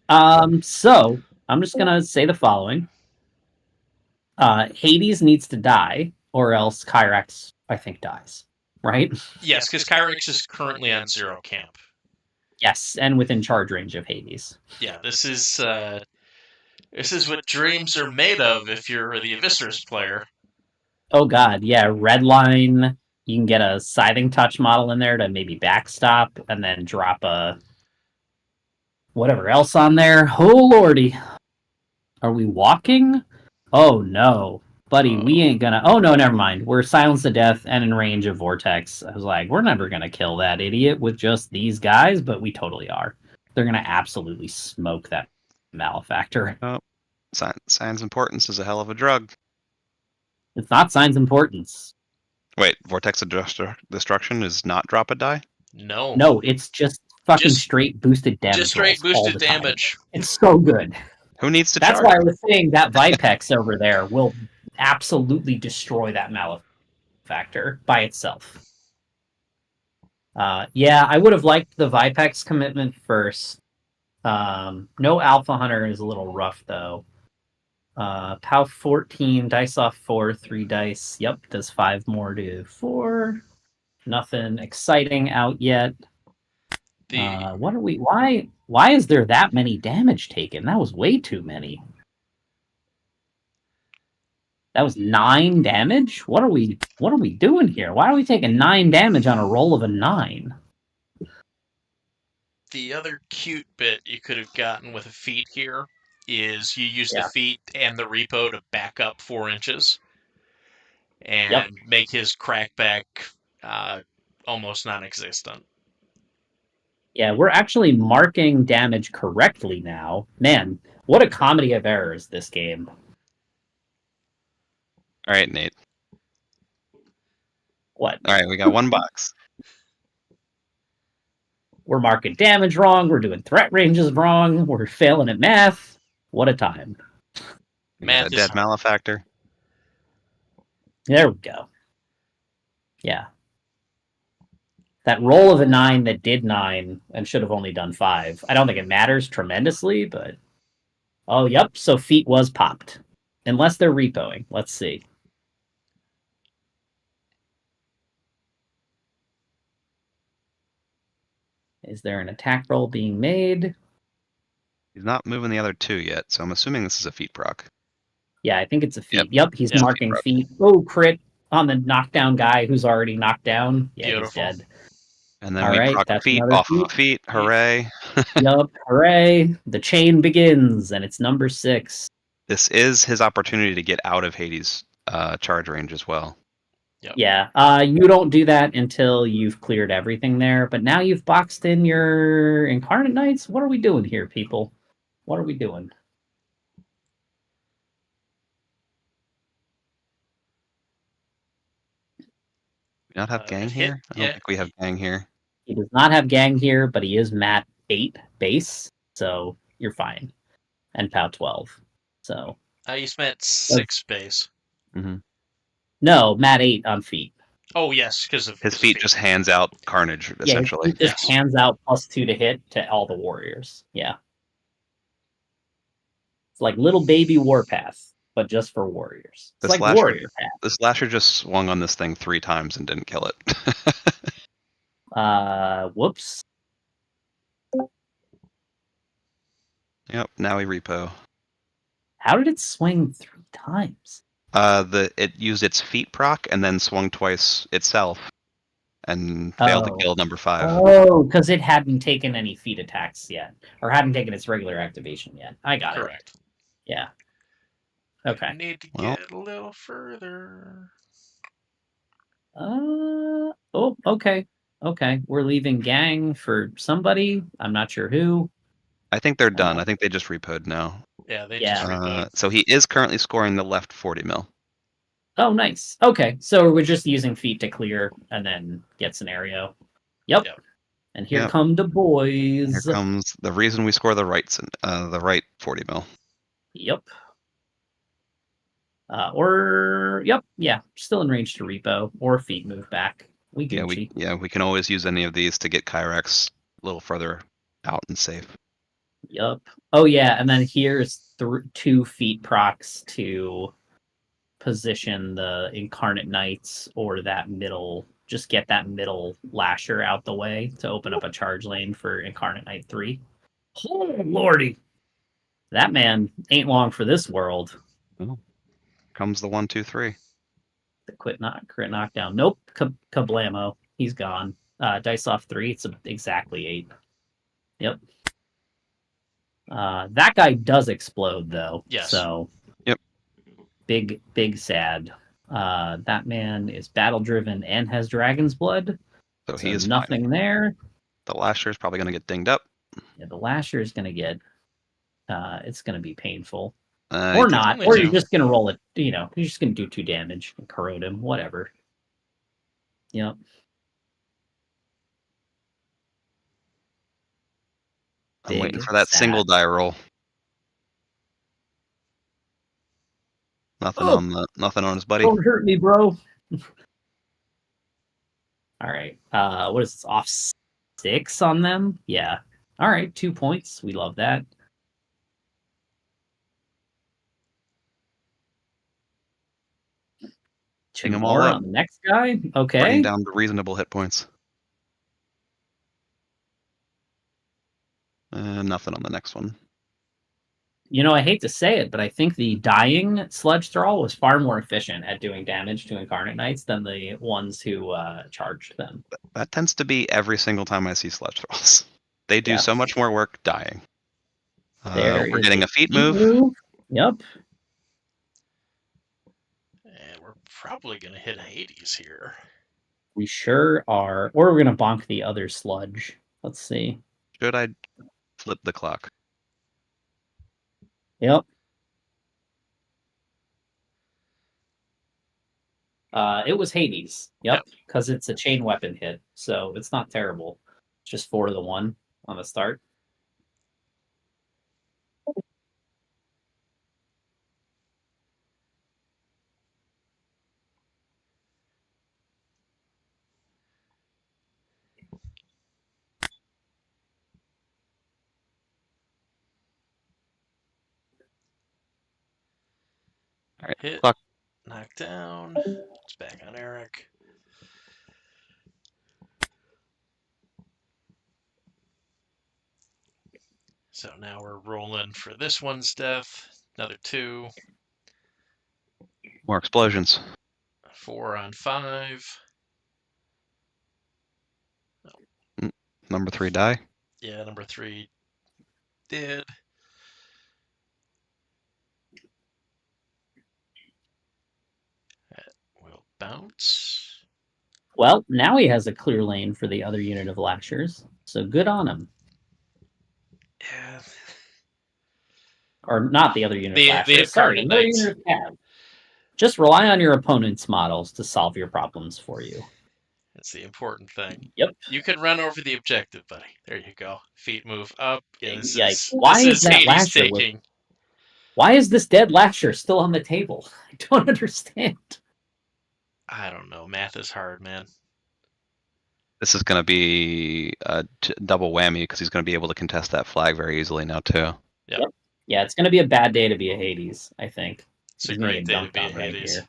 So I'm just gonna say the following. Hades needs to die, or else Kyrax, I think, dies. Right? Yes, because Kyrex is currently on 0 camp. Yes, and within charge range of Hades. Yeah, this is what dreams are made of if you're the Eviscerous player. Oh god, yeah, red line. You can get a scything touch model in there to maybe backstop, and then drop a whatever else on there. Oh lordy. Are we walking? Oh no. Buddy, we ain't gonna. Oh no, never mind. We're silenced to death and in range of Vortex. I was like, we're never gonna kill that idiot with just these guys, but we totally are. They're gonna absolutely smoke that malefactor. Oh, Science Importance is a hell of a drug. It's not Signs Importance. Wait, Vortex of Destruction is not drop a die? No. No, it's just fucking Just- straight boosted damage Just straight rolls all boosted the time. damage. It's so good. Who needs to That's charge? why I was saying that Vipex over there will absolutely destroy that malefactor by itself. Yeah, I would have liked the Vipex commitment first. No Alpha Hunter is a little rough though. POW 14, dice off 4, 3 dice. Yep, does 5 more to 4. Nothing exciting out yet. What are we? Why is there that many damage taken? That was way too many. That was 9 damage. What are we doing here? Why are we taking 9 damage on a roll of a 9? The other cute bit you could have gotten with a feat here is you use the feat and the repo to back up 4 inches and make his crackback almost non-existent. Yeah, we're actually marking damage correctly now. Man, what a comedy of errors this game. All right, Nate. What? All right, we got one box. We're marking damage wrong. We're doing threat ranges wrong. We're failing at math. What a time. We got a dead malefactor. There we go. Yeah. That roll of a 9 that did 9 and should have only done 5. I don't think it matters tremendously, but... Oh, yep, so feet was popped. Unless they're repoing. Let's see. Is there an attack roll being made? He's not moving the other 2 yet, so I'm assuming this is a feet proc. Yeah, I think it's a feat. Yep, he's Yeah, marking feet. Oh, crit on the knockdown guy who's already knocked down. Yeah, Beautiful. he's dead. And then All we right, proc a that's feet another off of feat. a feet. Hooray. Yup, hooray. The chain begins, and it's number 6. This is his opportunity to get out of Hades' charge range as well. Yep. Yeah, you don't do that until you've cleared everything there, but now you've boxed in your Incarnate Knights? What are we doing here, people? What are we doing? We not have gang here? I don't think we have gang here. He does not have gang here, but he is Matt 8 base, so you're fine. And POW 12. So You spent 6 base. Mm-hmm. no, Mat 8 on feet. Oh yes, because of His feet just hands out carnage essentially. Yeah, it just hands out +2 to hit to all the warriors. Yeah. It's like little baby Warpath, but just for warriors. It's like Warrior Path. This Lasher just swung on this thing 3 times and didn't kill it. Whoops. Yep, now we repo. How did it swing 3 times? It used its feet proc and then swung twice itself and failed to kill number 5. Oh, because it hadn't taken any feet attacks yet, or hadn't taken its regular activation yet. I got it. Correct. Yeah. Okay. I need to get a little further. Oh, okay. Okay. We're leaving gang for somebody. I'm not sure who. I think they're done. I think they just repoed now. Yeah, they just repoed. So he is currently scoring the left 40 mil. Oh, nice. Okay, so we're just using feet to clear and then get scenario. Yep. And here come the boys. Here comes the reason we score the right 40 mil. Yep. Yeah, still in range to repo or feet move back. We can always use any of these to get Kyrax a little further out and safe. Yep. Oh yeah, and then here's 2 feet procs to position the Incarnate Knights or that middle. Just get that middle Lasher out the way to open up a charge lane for Incarnate Knight 3. Oh lordy, that man ain't long for this world. Oh. Comes the 1, 2, 3. The crit knockdown. Nope. Kablamo. He's gone. Dice off 3. It's exactly 8. Yep. That guy does explode though. Yes. So. Yep. Big sad. That man is battle driven and has dragon's blood. So he is nothing fine. there. The Lasher is probably going to get dinged up. Yeah, the Lasher is going to get. It's going to be painful. Or or not, or you're just gonna roll it. You're just gonna do 2 damage and corrode him, whatever. Yep. I'm waiting for that single die roll. Nothing on his buddy. Don't hurt me, bro. All right. What is this? Off 6 on them? Yeah. All right. 2 points. We love that. Ching them all up. On the next guy. Okay. Bring down the reasonable hit points. Nothing on the next one. I hate to say it, but I think the dying Sludge Thrall was far more efficient at doing damage to Incarnate Knights than the ones who charged them. That tends to be every single time I see Sludge Thralls. They do so much more work dying. We're getting a feet move. Yep. And we're probably going to hit Hades here. We sure are. Or we're going to bonk the other sludge. Let's see. Should I flip the clock? Yep. It was Hades. Yep. Because it's a chain weapon hit. So it's not terrible. It's just 4 to the 1 on the start. All right, hit, clock. Knock down. It's back on Eric. So now we're rolling for this one's death. Another 2. More explosions. 4 on 5. Number 3 die. Yeah, number 3 did. That will bounce. Well, now he has a clear lane for the other unit of Lashers. So good on him. Yeah. Or not the other unit of Lashers. The Incarnate Knights. Just rely on your opponent's models to solve your problems for you. That's the important thing. Yep. You can run over the objective, buddy. There you go. Feet move up. Yeah, Yikes. Why is that Hades Lasher taking. Why is this dead Lasher still on the table? I don't understand. I don't know. Math is hard, man. This is going to be a double whammy because he's going to be able to contest that flag very easily now too. Yep. Yeah, it's going to be a bad day to be a Hades, I think. It's He's a gonna great get day to dunked be a on right Hades. here.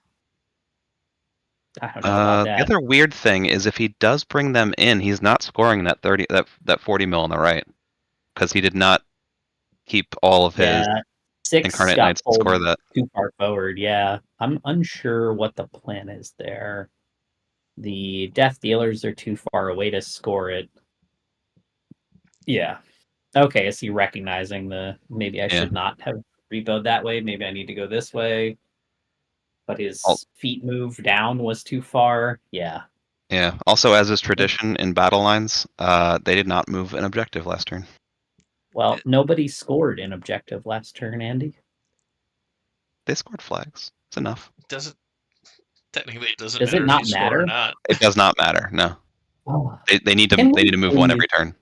I don't know about The that. other weird thing is if he does bring them in, he's not scoring that 40 mil on the right because he did not keep all of his Yeah, 6 Incarnate got Knights to score pulled that. too far forward. Yeah, I'm unsure what the plan is there. The Death Dealers are too far away to score it. Yeah. Okay, is he recognizing maybe I should not have repoed that way? Maybe I need to go this way. But his feet move down was too far. Yeah. Yeah. Also, as is tradition in battle lines, they did not move an objective last turn. Well, nobody scored an objective last turn, Andy. They scored flags. It's enough. Technically, it doesn't Does matter it not if you score matter? or not. It does not matter. No. Oh. They need to. Can They we need to move one please- every turn.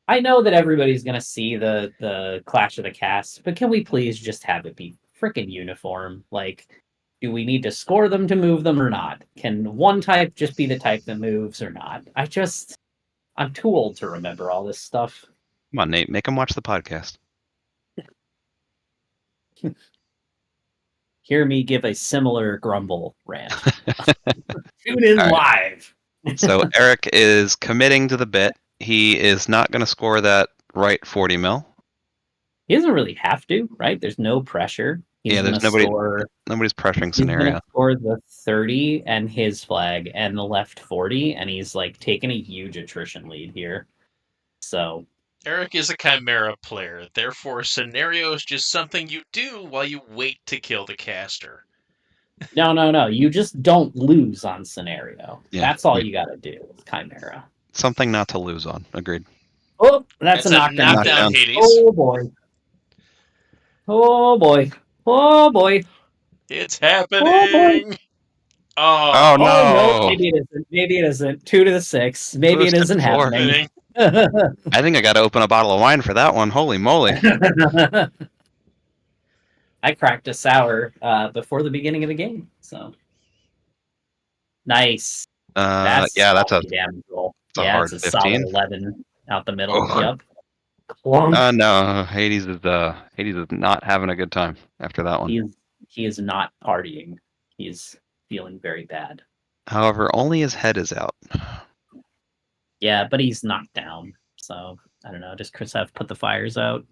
I know that everybody's gonna see the Clash of the Casts, but can we please just have it be freaking uniform? Like, do we need to score them to move them or not? Can one type just be the type that moves or not? I'm too old to remember all this stuff. Come on, Nate. Make him watch the podcast. Hear me give a similar grumble rant. Tune in All live. So Eric is committing to the bit. He is not going to score that right 40 mil. He doesn't really have to, right? There's no pressure. He's Yeah, there's gonna score. nobody's pressuring He's scenario. gonna score the 30 and his flag and the left 40, and he's like taking a huge attrition lead here. So Eric is a Chimera player, therefore scenario is just something you do while you wait to kill the caster. no. You just don't lose on scenario. Yeah, That's all you gotta do with Chimera. Something not to lose on. Agreed. Oh, that's a knockdown. Knockdown Hades. Oh boy. Oh boy. Oh boy. It's happening. Oh, no. no. Maybe it isn't. Maybe it isn't. 2 to the 6. Maybe it isn't happening. I think I got to open a bottle of wine for that one. Holy moly. I cracked a sour before the beginning of the game, so nice. Yeah, that's a damage roll. hard it's a 15. solid 11 out the middle. Oh. Yep. Clunk. No, Hades is not having a good time after that one. He is not partying. He's feeling very bad. However, only his head is out. Yeah, but he's knocked down. So I don't know. Does Chris have put the fires out?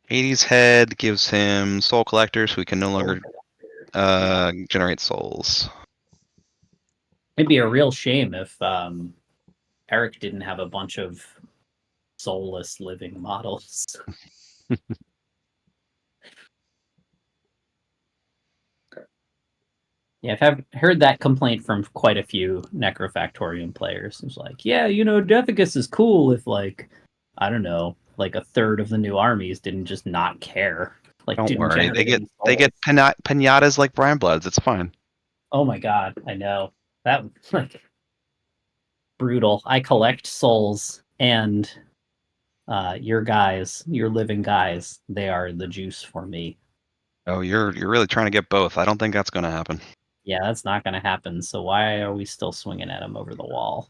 Hades' head gives him soul collector, so he can no longer generate souls. It'd be a real shame if Eric didn't have a bunch of soulless living models. Yeah, I've heard that complaint from quite a few Necrofactorium players. It's like, yeah, Deficus is cool if, like, I don't know, like a third of the new armies didn't just not care. Like, Don't didn't worry, they generate get any souls. pinatas like Brian Bloods. It's fine. Oh my god, I know. That, like, brutal. I collect souls, and your living guys, they are the juice for me. Oh, you're really trying to get both. I don't think that's going to happen. Yeah, that's not going to happen. So why are we still swinging at him over the wall?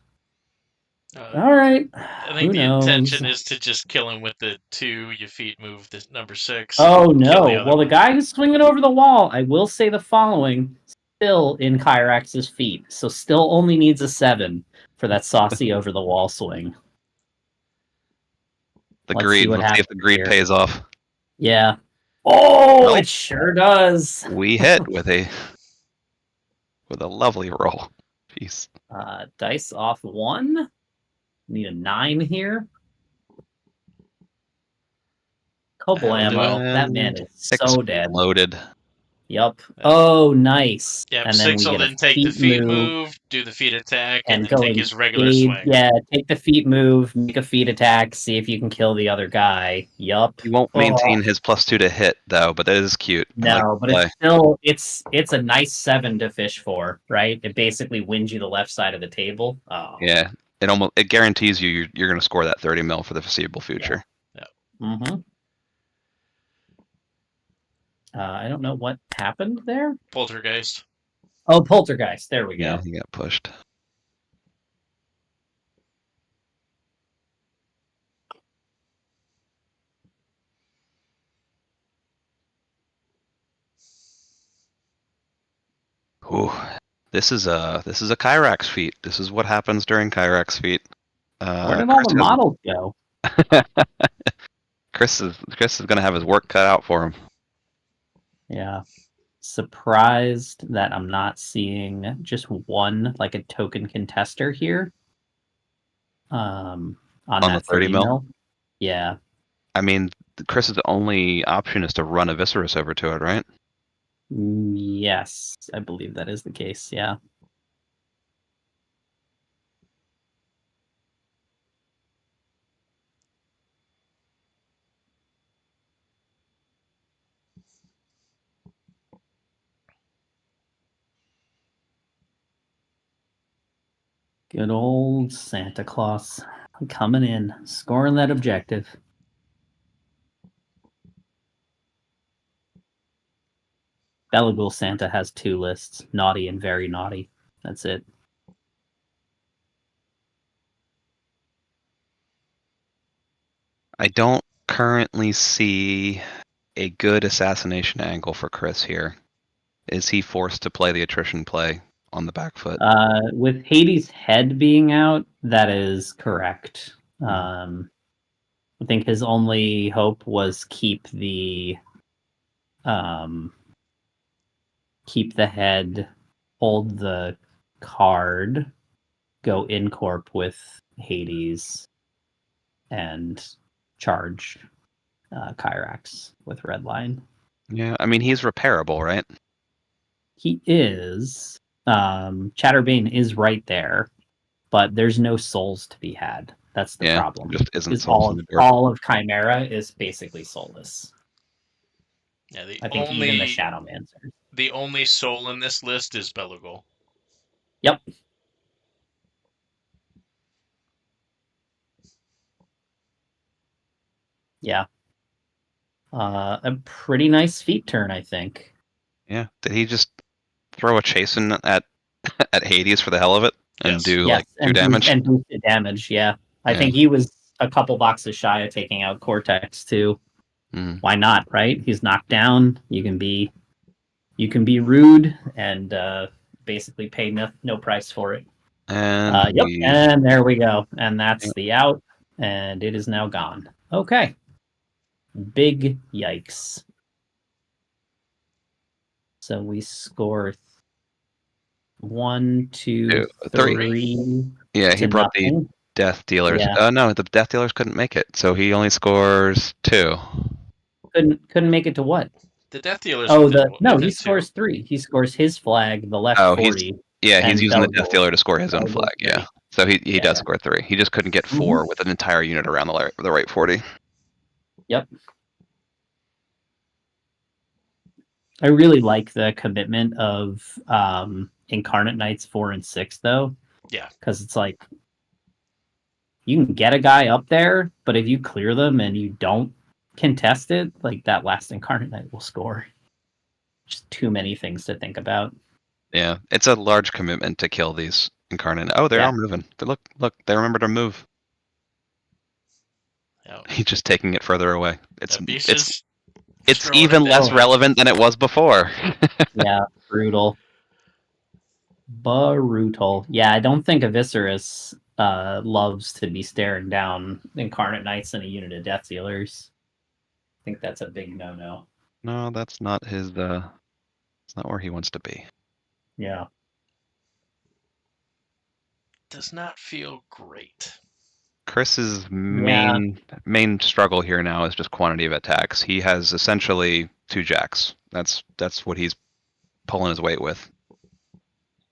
All right. I think the intention is to just kill him with the 2. You feet move the number 6. Oh kill no! the other Well, the one. guy who's swinging over the wall, I will say the following: still in Kyrax's feet, so still only needs a 7 for that saucy over the wall swing. Let's see if the greed pays off. Yeah. Oh, Nope. it sure does. We hit with a lovely roll. Jeez. Dice off 1. Need a 9 here. Kobolamo, that man is so dead. Loaded. Yep. Oh, nice. Yep, And then 6 we will get a then take the feet feet move move, do the feet attack, and and then go take his regular swing. Yeah, take the feet move, make a feet attack, see if you can kill the other guy. Yup. He won't maintain his +2 to hit though, but that is cute. I like No, the but play. it's still it's a nice 7 to fish for, right? It basically wins you the left side of the table. Oh. Yeah, it guarantees you're going to score that 30 mil for the foreseeable future. Yeah. Mm-hmm. I don't know what happened there. Poltergeist. Oh, Poltergeist. There we go. Yeah, he got pushed. Ooh, this is a Kyrax feat. This is what happens during Kyrax feat. Where did all the models go? Chris is going to have his work cut out for him. Yeah. Surprised that I'm not seeing just one, like a token contester here. On that the 30 mil? Yeah. I mean, Chris's only option is to run a Viscerus over to it, right? Yes, I believe that is the case. Yeah. Good old Santa Claus coming in, scoring that objective. Belagul Santa has 2 lists, naughty and very naughty. That's it. I don't currently see a good assassination angle for Chris here. Is he forced to play the attrition play on the back foot? With Hades' head being out, that is correct. I think his only hope was keep the head, hold the card, go in corp with Hades, and charge Kyrax with Redline. Yeah, I mean, he's repairable, right? He is. Chatterbane is right there, but there's no souls to be had. That's the problem. Just isn't souls all of Chimera is basically soulless. Yeah, I think even the Shadowmancers. The only soul in this list is Belagul. Yep. Yeah. A pretty nice feat turn, I think. Yeah. Did he just throw a chasen at Hades for the hell of it and do like 2 damage? And boosted damage, yeah. I think he was a couple boxes shy of taking out Cortex too. Why not, right? He's knocked down. You can be rude and basically pay no price for it. And and there we go. And that's the out, and it is now gone. Okay. Big yikes. So we score 1, 2, 3. Yeah, he brought the Death Dealers. Yeah. No, the Death Dealers couldn't make it, so he only scores 2. Couldn't make it to what? The Death Dealers. He scores 3. He scores his flag, the left 40. He's using the Death Dealer to score his own flag. Yeah, so he does score 3. He just couldn't get 4 with an entire unit around the right 40. Yep. I really like the commitment of Incarnate Knights 4 and 6, though. Yeah. Because it's like, you can get a guy up there, but if you clear them and you don't contest it, like that last Incarnate Knight will score. Just too many things to think about. Yeah, it's a large commitment to kill these Incarnate. Oh, they're all moving. Look, they remember to move. Oh. He's just taking it further away. It's It's even less relevant than it was before. Yeah, brutal. Yeah, I don't think Aviserys loves to be staring down Incarnate Knights and a unit of Death Dealers. I think that's a big no-no. No, that's not his. It's not where he wants to be. Yeah. Does not feel great. Chris's main struggle here now is just quantity of attacks. He has essentially 2 jacks. That's what he's pulling his weight with.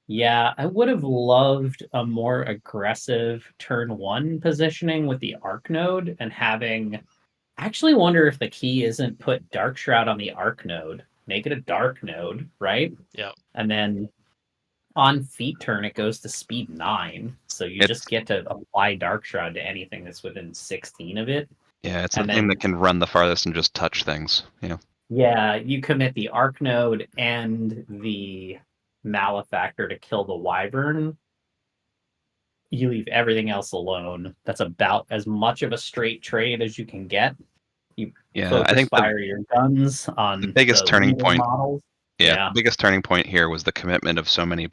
Yeah, I would have loved a more aggressive turn 1 positioning with the Arc Node and having. I actually wonder if the key isn't put Dark Shroud on the Arc Node. Make it a Dark Node, right? Yeah. And then on feet turn, it goes to speed 9. So you just get to apply Dark Shroud to anything that's within 16 of it. Yeah, it's And the thing then- that can run the farthest and just touch things. Yeah, you commit the Arc Node and the Malefactor to kill the Wyvern. You leave everything else alone. That's about as much of a straight trade as you can get. You I think fire your guns on the biggest turning limited point. models. The biggest turning point here was the commitment of so many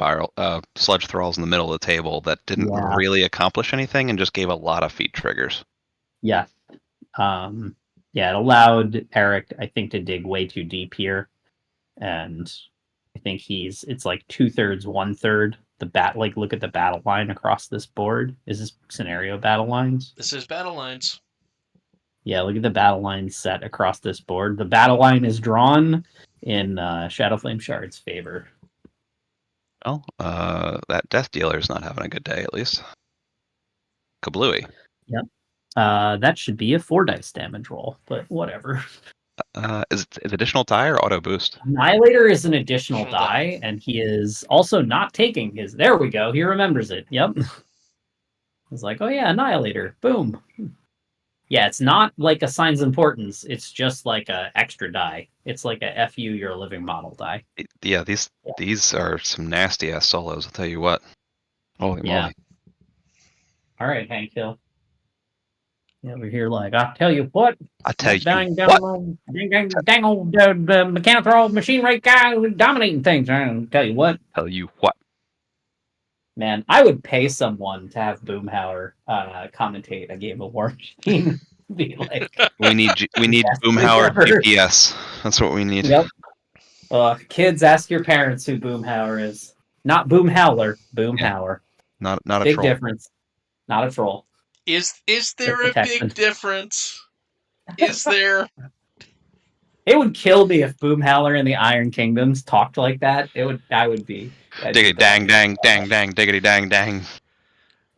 sludge thralls in the middle of the table that didn't really accomplish anything and just gave a lot of feat triggers. Yeah. It allowed Eric, I think, to dig way too deep here. And I think it's like 2/3, 1/3. Look at the battle line across this board. Is this scenario battle lines? This is battle lines. Yeah, look at the battle line set across this board. The battle line is drawn in Shadowflame Shard's favor. Well, that Death Dealer's not having a good day, at least. Kablooey. Yep. That should be a 4 dice damage roll, but whatever. Is additional die or auto boost? Annihilator is an additional die, and he is also not taking his. There we go. He remembers it. Yep. He's like, oh yeah, Annihilator. Boom. Yeah, it's not like a signs importance. It's just like a extra die. It's like a FU you're a living model die. Yeah, these are some nasty ass solos. I'll tell you what. Holy moly! All right, Hank Hill. Yeah, we're here like, I tell you what. I tell you dang, what. Dang old mechanical machine rate guy who's dominating things. I tell you what. Tell you what. Man, I would pay someone to have Boomhauer commentate a game of Warmachine. Be like, we need Boomhauer GPS. That's what we need. Yep. Kids, ask your parents who Boomhauer is. Not Boomhowler. Boomhauer. Not a big troll. Difference. Not a troll. Is there a big difference? Is there? It would kill me if Boomhowler and the Iron Kingdoms talked like that. I would be. Diggity dang dang dang dang diggity dang dang.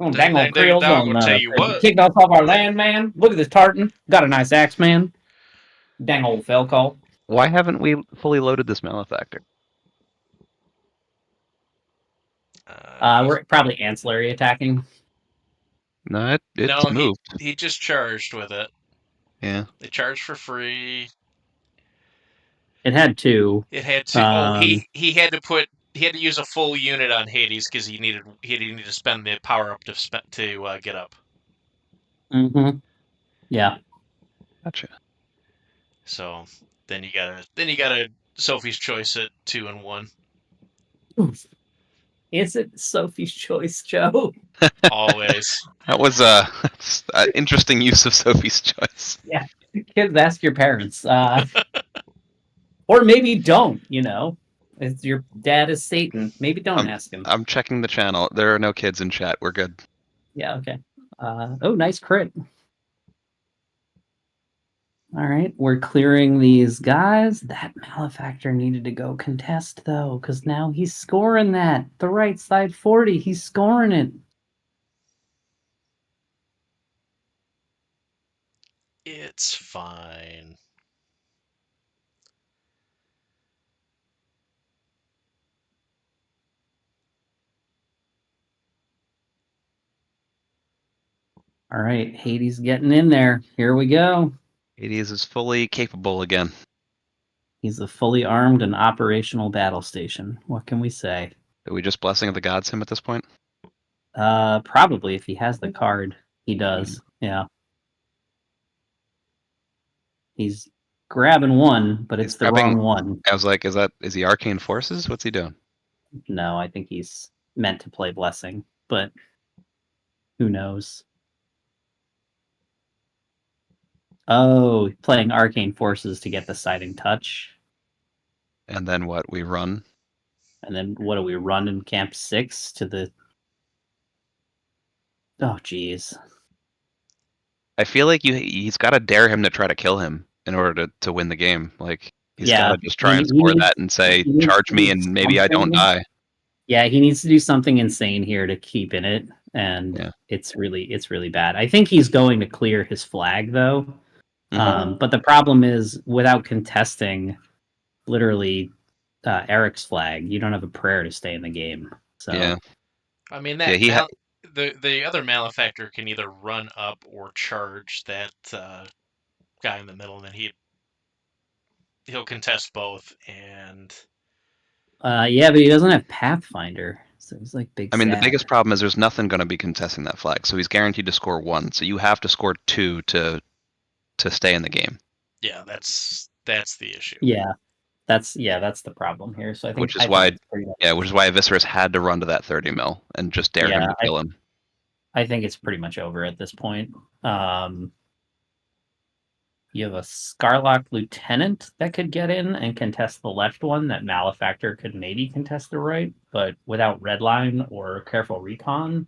Oh, dang old Creole tell you what. Kicked us off our land, man. Look at this tartan. Got a nice axe, man. Dang old Felcall. Why haven't we fully loaded this Malefactor? We're probably ancillary attacking. No, it's moved. He just charged with it. Yeah. They charged for free. It had 2. It had to. He had to use a full unit on Hades because he needed to spend the power up to get up. Mm-hmm. Yeah. Gotcha. So then you gotta Sophie's Choice at 2 and 1. Oof. Is it Sophie's Choice, Joe? Always. That was an interesting use of Sophie's Choice. Yeah. Kids, ask your parents. Or maybe don't, If your dad is Satan, maybe don't ask him. I'm checking the channel. There are no kids in chat. We're good. Yeah, okay. Nice crit. All right, we're clearing these guys. That Malefactor needed to go contest, though, because now he's scoring that. The right side 40, he's scoring it. It's fine. All right, Hades getting in there. Here we go. Hades is fully capable again. He's a fully armed and operational battle station. What can we say? Are we just Blessing of the Gods him at this point? Probably, if he has the card. He does, yeah. He's grabbing one, but it's the wrong one. I was like, is he Arcane Forces? What's he doing? No, I think he's meant to play Blessing, but who knows? Oh, playing Arcane Forces to get the Siding Touch. And then what? We run? And then what do we run in Camp 6 to the... Oh, jeez. I feel like he's got to dare him to try to kill him in order to win the game. Like, He's got to just try and he score needs- that and say, he needs charge to me do and maybe I don't something. die. Yeah, he needs to do something insane here to keep in it, and Yeah. it's really bad. I think he's going to clear his flag though. Mhm. But the problem is, without contesting, literally Eric's flag, you don't have a prayer to stay in the game. So Yeah. I mean Yeah, he had. the other malefactor can either run up or charge that guy in the middle, and then he'll contest both. And yeah, but he doesn't have Pathfinder, so he's like big. I mean, the sad. biggest problem is there's nothing going to be contesting that flag, so he's guaranteed to score 1. So you have to score 2 to stay in the game. yeah, that's the issue. Yeah, that's the problem here. So I think Which is why, it's pretty much, which is why Eviscerus had to run to that 30 mil and just dare him to kill him. I think it's pretty much over at this point. You have a Scarlock Lieutenant that could get in and contest the left one. That Malefactor could maybe contest the right, but without Redline or Careful Recon,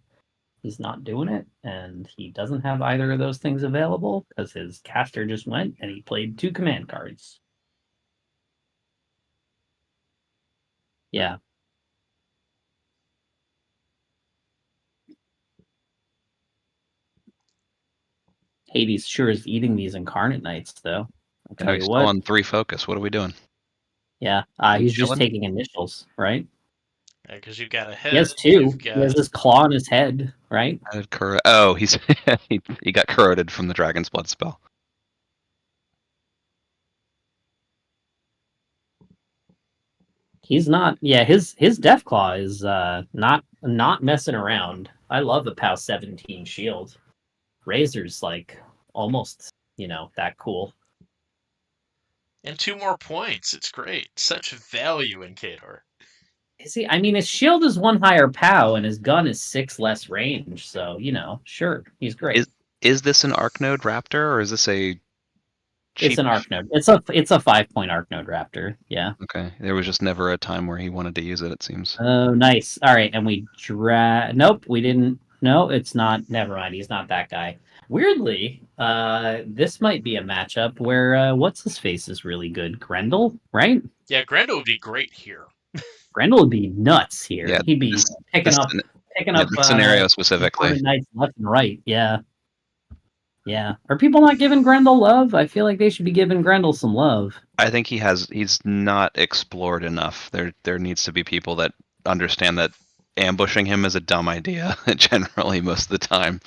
he's not doing it. And he doesn't have either of those things available because his caster just went and he played 2 command cards. Yeah. Hades sure is eating these Incarnate Knights, though. I'll tell you He's what. still on 3 focus. What are we doing? Yeah, he's just taking initials, right? Because you've got a head. He has 2. He has his claw on his head, right? Oh, he's he got corroded from the Dragon's Blood spell. He's not. Yeah, his Deathclaw is not messing around. I love the POW 17 shield. Razor's like almost that cool. And 2 more points. It's great. Such value in Khador. Is he? I mean, his shield is 1 higher POW and his gun is 6 less range. So sure, he's great. Is this an Arc Node Raptor or is this a cheap... It's an Arc Node. It's a 5-point Arc Node Raptor. Yeah. Okay. There was just never a time where he wanted to use it, it seems. Oh, nice. All right, and we Nope, we didn't. No, it's not. Never mind. He's not that guy. Weirdly, this might be a matchup where what's his face is really good. Grendel, right? Yeah, Grendel would be great here. Grendel would be nuts here. Yeah, he'd be picking up this scenario specifically. Knights left and right. Yeah. Yeah. Are people not giving Grendel love? I feel like they should be giving Grendel some love. I think he's not explored enough. There needs to be people that understand that ambushing him is a dumb idea, generally, most of the time.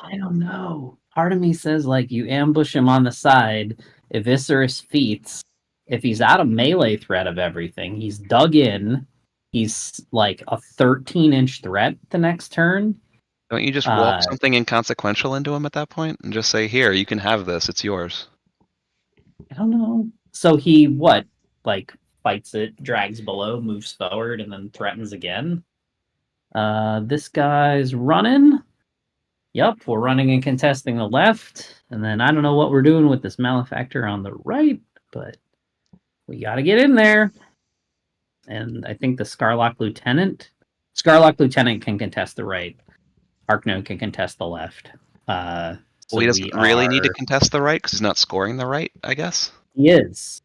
I don't know. Part of me says, like, you ambush him on the side, Eviscerus feats. If he's out of melee threat of everything, he's dug in, he's like a 13-inch threat the next turn. Don't you just walk something inconsequential into him at that point and just say, here, you can have this, it's yours? I don't know. So he, what, like, fights it, drags below, moves forward, and then threatens again? This guy's running. Yep, we're running and contesting the left. And then I don't know what we're doing with this Malefactor on the right, but we got to get in there. And I think the Scarlock Lieutenant can contest the right. Arknode can contest the left. Well, he doesn't really need to contest the right because he's not scoring the right, I guess. He is.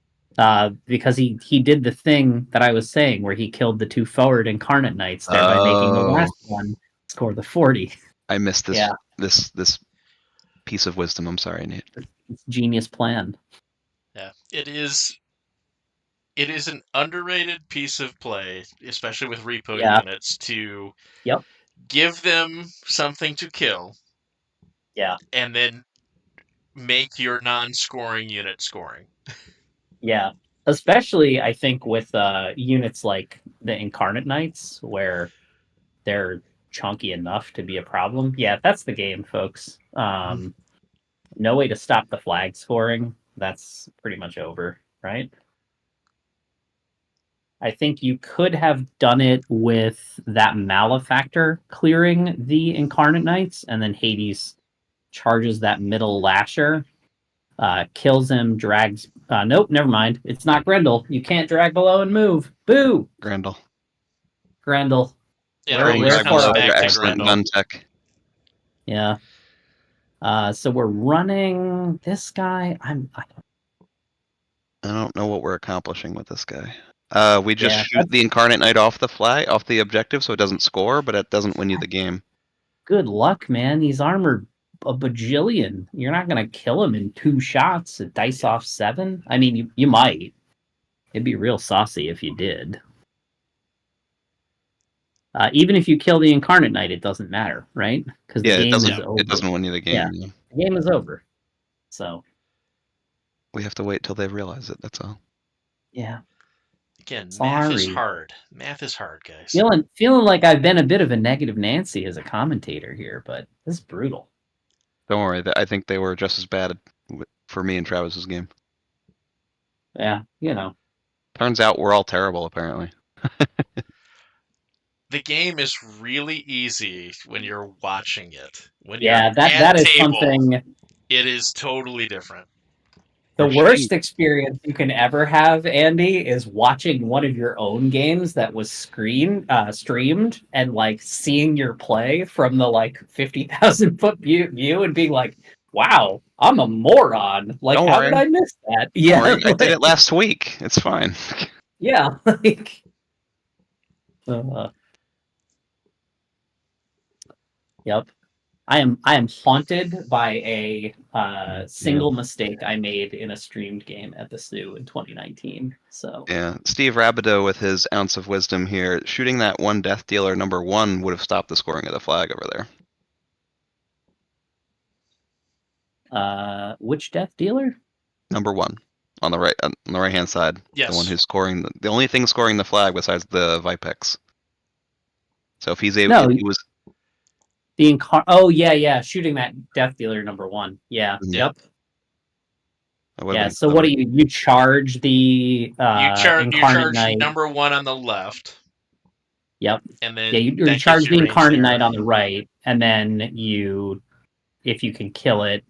Because he did the thing that I was saying where he killed the 2 forward Incarnate Knights, thereby making the last one score the 40. I missed this this piece of wisdom. I'm sorry, Nate. It's a genius plan. Yeah, it is an underrated piece of play, especially with repo units, to give them something to kill. Yeah. And then make your non-scoring unit scoring. Yeah. Especially, I think, with units like the Incarnate Knights, where they're chunky enough to be a problem. Yeah, that's the game, folks. No way to stop the flag scoring. That's pretty much over, right? I think you could have done it with that Malefactor clearing the Incarnate Knights, and then Hades charges that middle Lasher, kills him, drags... nope, never mind. It's not Grendel. You can't drag below and move. Boo! Grendel. Yeah, excellent gun tech. Yeah. So we're running this guy. I don't know what we're accomplishing with this guy. We just Yeah, shoot the Incarnate Knight off the objective, so it doesn't score, but it doesn't win you the game. good luck, man. He's armored a bajillion. You're not gonna kill him in 2 shots at dice off 7. I mean, you might. It'd be real saucy if you did. Even if you kill the Incarnate Knight, it doesn't matter, right? Because the Yeah, game is it over. doesn't win you the game. Yeah. Yeah. The game is over. So We have to wait till they realize it. That's all. yeah. Again, math is Sorry. hard. Math is hard, guys. Feeling like I've been a bit of a negative Nancy as a commentator here, but this is brutal. Don't worry. I think they were just as bad for me and Travis's game. Yeah, you know. Turns out we're all terrible, apparently. The game is really easy when you're watching it. When Yeah, you're that at is table, something. it is totally different. The We're worst shooting- experience you can ever have, Andy, is watching one of your own games that was streamed and like seeing your play from the like 50,000 foot view and being like, "Wow, I'm a moron! Like, Don't how worry. did I miss that?" Don't Yeah, worry, I like, did it last week. It's fine. yeah, like. Yep. I am haunted by a single mistake I made in a streamed game at the SNU in 2019. So Yeah, Steve Rabideau with his ounce of wisdom here. Shooting that one Death Dealer #1 would have stopped the scoring of the flag over there. Which Death Dealer? #1 on the right hand side. Yes. The one who's scoring the only thing scoring the flag besides the Vipex. So if he's able, No, if he was Oh yeah, shooting that Death Dealer #1. Yeah. Yep. Yeah. So what do you charge the You charge Incarnate Knight? #1 on the left. Yep. And then Yeah, you charge the Incarnate Knight on the right, and then if you can kill it,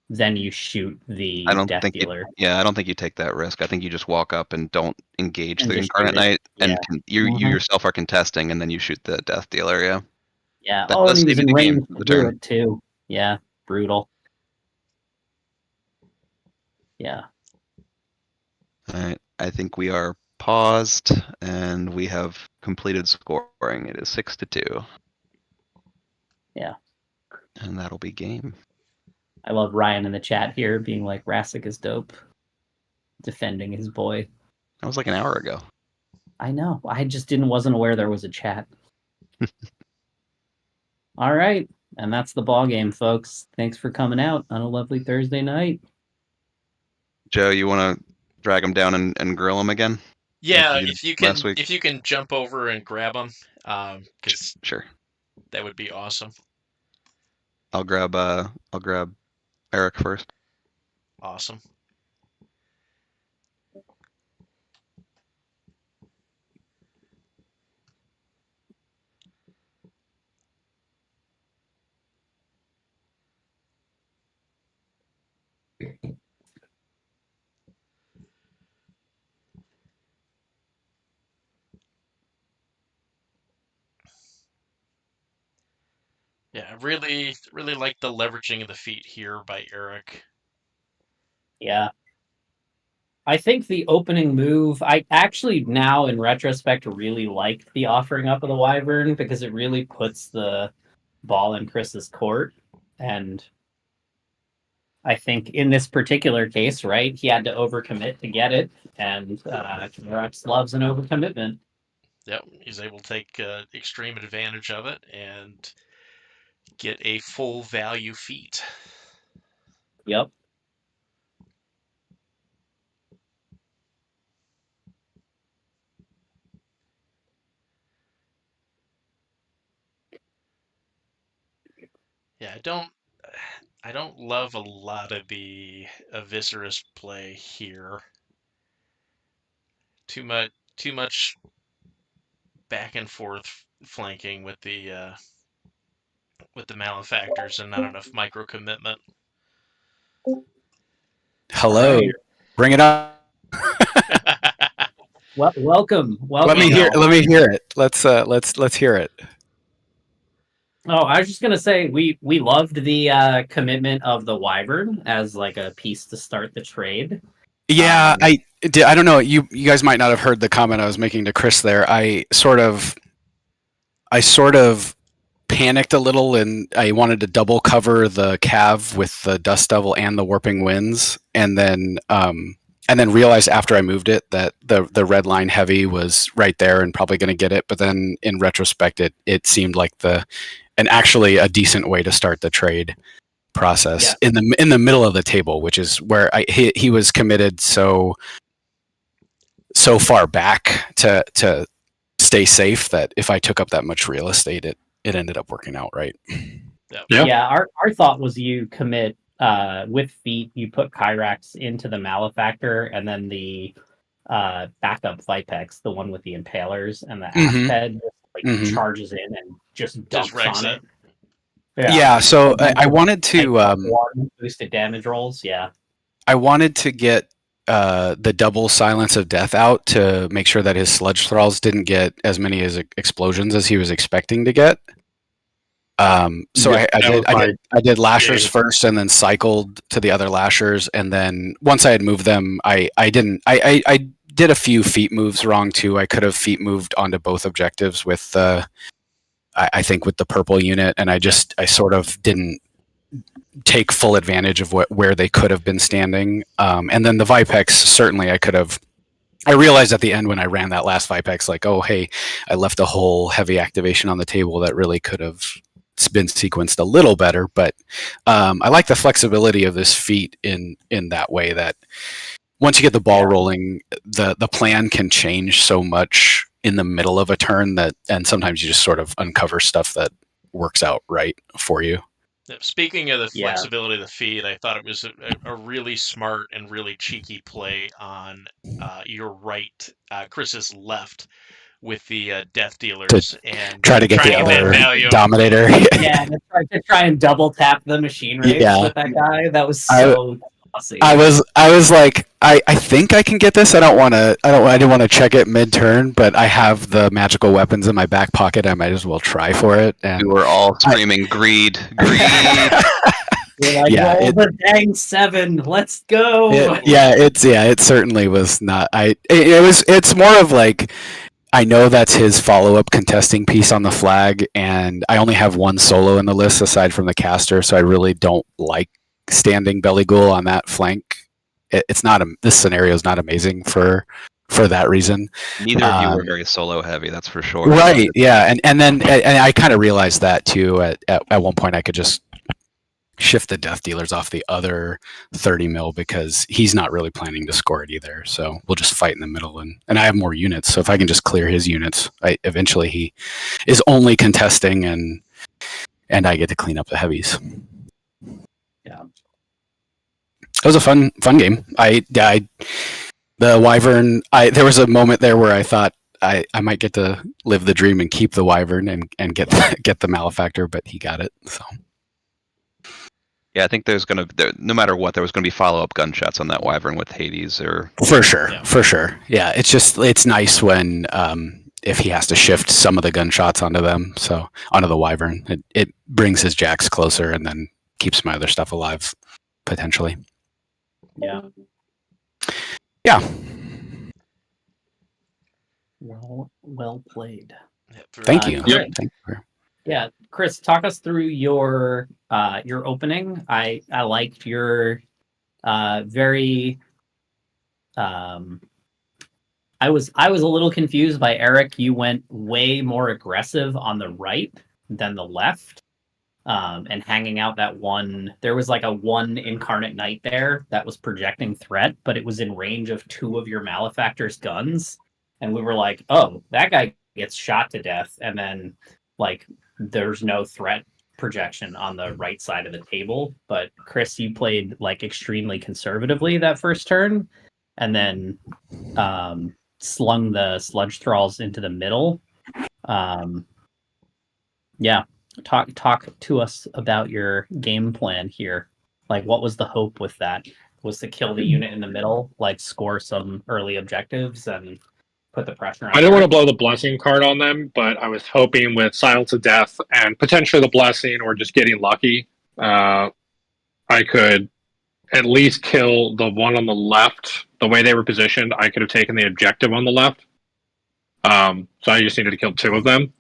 then you shoot the Death Dealer. I don't think you take that risk. I think you just walk up and don't engage And the just Incarnate shoot it. Knight, and Yeah. you yourself are contesting, and then you shoot the Death Dealer. Yeah. Yeah. That And does he was save in you the game range for to the do turn. it too. Yeah. Brutal. Yeah. All right. I think we are paused, and we have completed scoring. It is 6-2. Yeah. And that'll be game. I love Ryan in the chat here being like, Rassic is dope. Defending his boy. That was like an hour ago. I know. I just wasn't aware there was a chat. All right. And that's the ball game, folks. Thanks for coming out on a lovely Thursday night. Joe, you want to drag him down and grill him again? Yeah, Like you did last week? if you can jump over and grab him, because Sure. that would be awesome. I'll grab Eric first. Awesome. Yeah, I really like the leveraging of the feet here by Eric. Yeah. I think the opening move, I actually now in retrospect really liked the offering up of the Wyvern because it really puts the ball in Chris's court. And I think in this particular case, right, he had to overcommit to get it. And Rex loves an overcommitment. Yep, he's able to take extreme advantage of it and get a full value feat. Yep. Yeah, I don't love a lot of the Eviscerus play here. Too much back and forth flanking with the malefactors and not enough micro commitment. Hello, Right. Bring it on. Well, welcome. Let me hear. Let me hear it. Let's hear it. Oh, I was just gonna say we loved the commitment of the Wyvern as like a piece to start the trade, Yeah, I don't know. You guys might not have heard the comment I was making to Chris there. I sort of panicked a little, and I wanted to double cover the cav with the Dust Devil and the Warping Winds, and then realized after I moved it that the red line heavy was right there and probably going to get it. But then in retrospect, it seemed like actually a decent way to start the trade process in the middle of the table, which is where he was committed so far back to stay safe that if I took up that much real estate, it ended up working out right. Yeah. Our thought was you commit with feet, you put Kyrax into the Malefactor, and then the backup Vipex, the one with the impalers and the Asped, charges in and just dumps on it. Yeah, so I wanted to boosted damage rolls. Yeah, I wanted to get the double Silence of Death out to make sure that his sludge thralls didn't get as many explosions as he was expecting to get. So I did lashers first, and then cycled to the other lashers, and then once I had moved them, I did a few feet moves wrong too. I could have feet moved onto both objectives with I think with the purple unit, and I sort of didn't take full advantage of where they could have been standing. And then the Vipex, certainly I could have. I realized at the end when I ran that last Vipex, like, oh hey, I left a whole heavy activation on the table that really could have been sequenced a little better. But I like the flexibility of this feat in that way that once you get the ball rolling, the plan can change so much in the middle of a turn and sometimes you just sort of uncover stuff that works out right for you. Speaking of the flexibility of the feed, I thought it was a really smart and really cheeky play on your right, Chris's left, with the Death Dealers and try to get the other Dominator. Yeah, to try and double tap the machine race with that guy. That was so awesome. I was like, I think I can get this. I didn't want to check it mid-turn, but I have the magical weapons in my back pocket. I might as well try for it. And we were all screaming, greed. You're like, roll the dang 7. Let's go. It certainly was not. It's more of like, I know that's his follow-up contesting piece on the flag, and I only have one solo in the list aside from the caster, so I really don't like standing Belly Ghoul on that flank. It's not this scenario is not amazing for that reason. Neither of you were very solo heavy, that's for sure. Right? Yeah, and then I kind of realized that too. At one point, I could just shift the Death Dealers off the other 30 mil because he's not really planning to score it either. So we'll just fight in the middle, and I have more units. So if I can just clear his units, eventually he is only contesting, and I get to clean up the heavies. Yeah, it was a fun game. The Wyvern. There was a moment there where I thought I might get to live the dream and keep the Wyvern and get the Malefactor, but he got it. So. Yeah, I think no matter what, there was gonna be follow-up gunshots on that Wyvern with Hades or for sure. Yeah, it's nice when if he has to shift some of the gunshots onto them, so onto the Wyvern, it brings his jacks closer and then keeps my other stuff alive potentially. Yeah. Well played. Thank you. Thank you. Yeah, Chris, talk us through your opening. I liked your very. I was a little confused by Eric. You went way more aggressive on the right than the left, and hanging out that one. There was like a one incarnate knight there that was projecting threat, but it was in range of 2 of your Malefactor's guns, and we were like, "Oh, that guy gets shot to death," and then like. There's no threat projection on the right side of the table, but Chris, you played like extremely conservatively that first turn, and then slung the sludge thralls into the middle. Talk to us about your game plan here. Like, what was the hope with that? Was to kill the unit in the middle, like score some early objectives and put the pressure on. I didn't want to blow the blessing card on them, but I was hoping with Silence of Death and potentially the blessing or just getting lucky, I could at least kill the one on the left. The way they were positioned, I could have taken the objective on the left. So I just needed to kill 2 of them.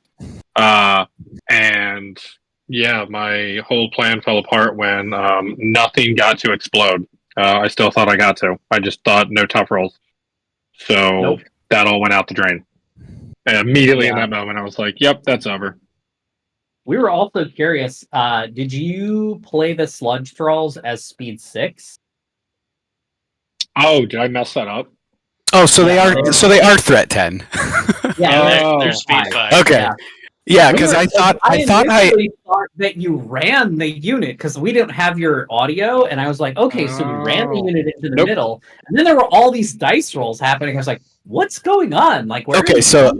And yeah, my whole plan fell apart when nothing got to explode. I still thought I got to. I just thought no tough rolls. So that all went out the drain. And immediately in that moment, I was like, yep, that's over. We were also curious, did you play the Sludge Thralls as speed 6? Oh, did I mess that up? Oh, so they are threat 10. Yeah, they're speed 5. Okay. Yeah, because I thought thought that you ran the unit because we didn't have your audio, and I was like, okay, so we ran the unit into the middle, and then there were all these dice rolls happening. I was like, what's going on? Like, where? Okay, so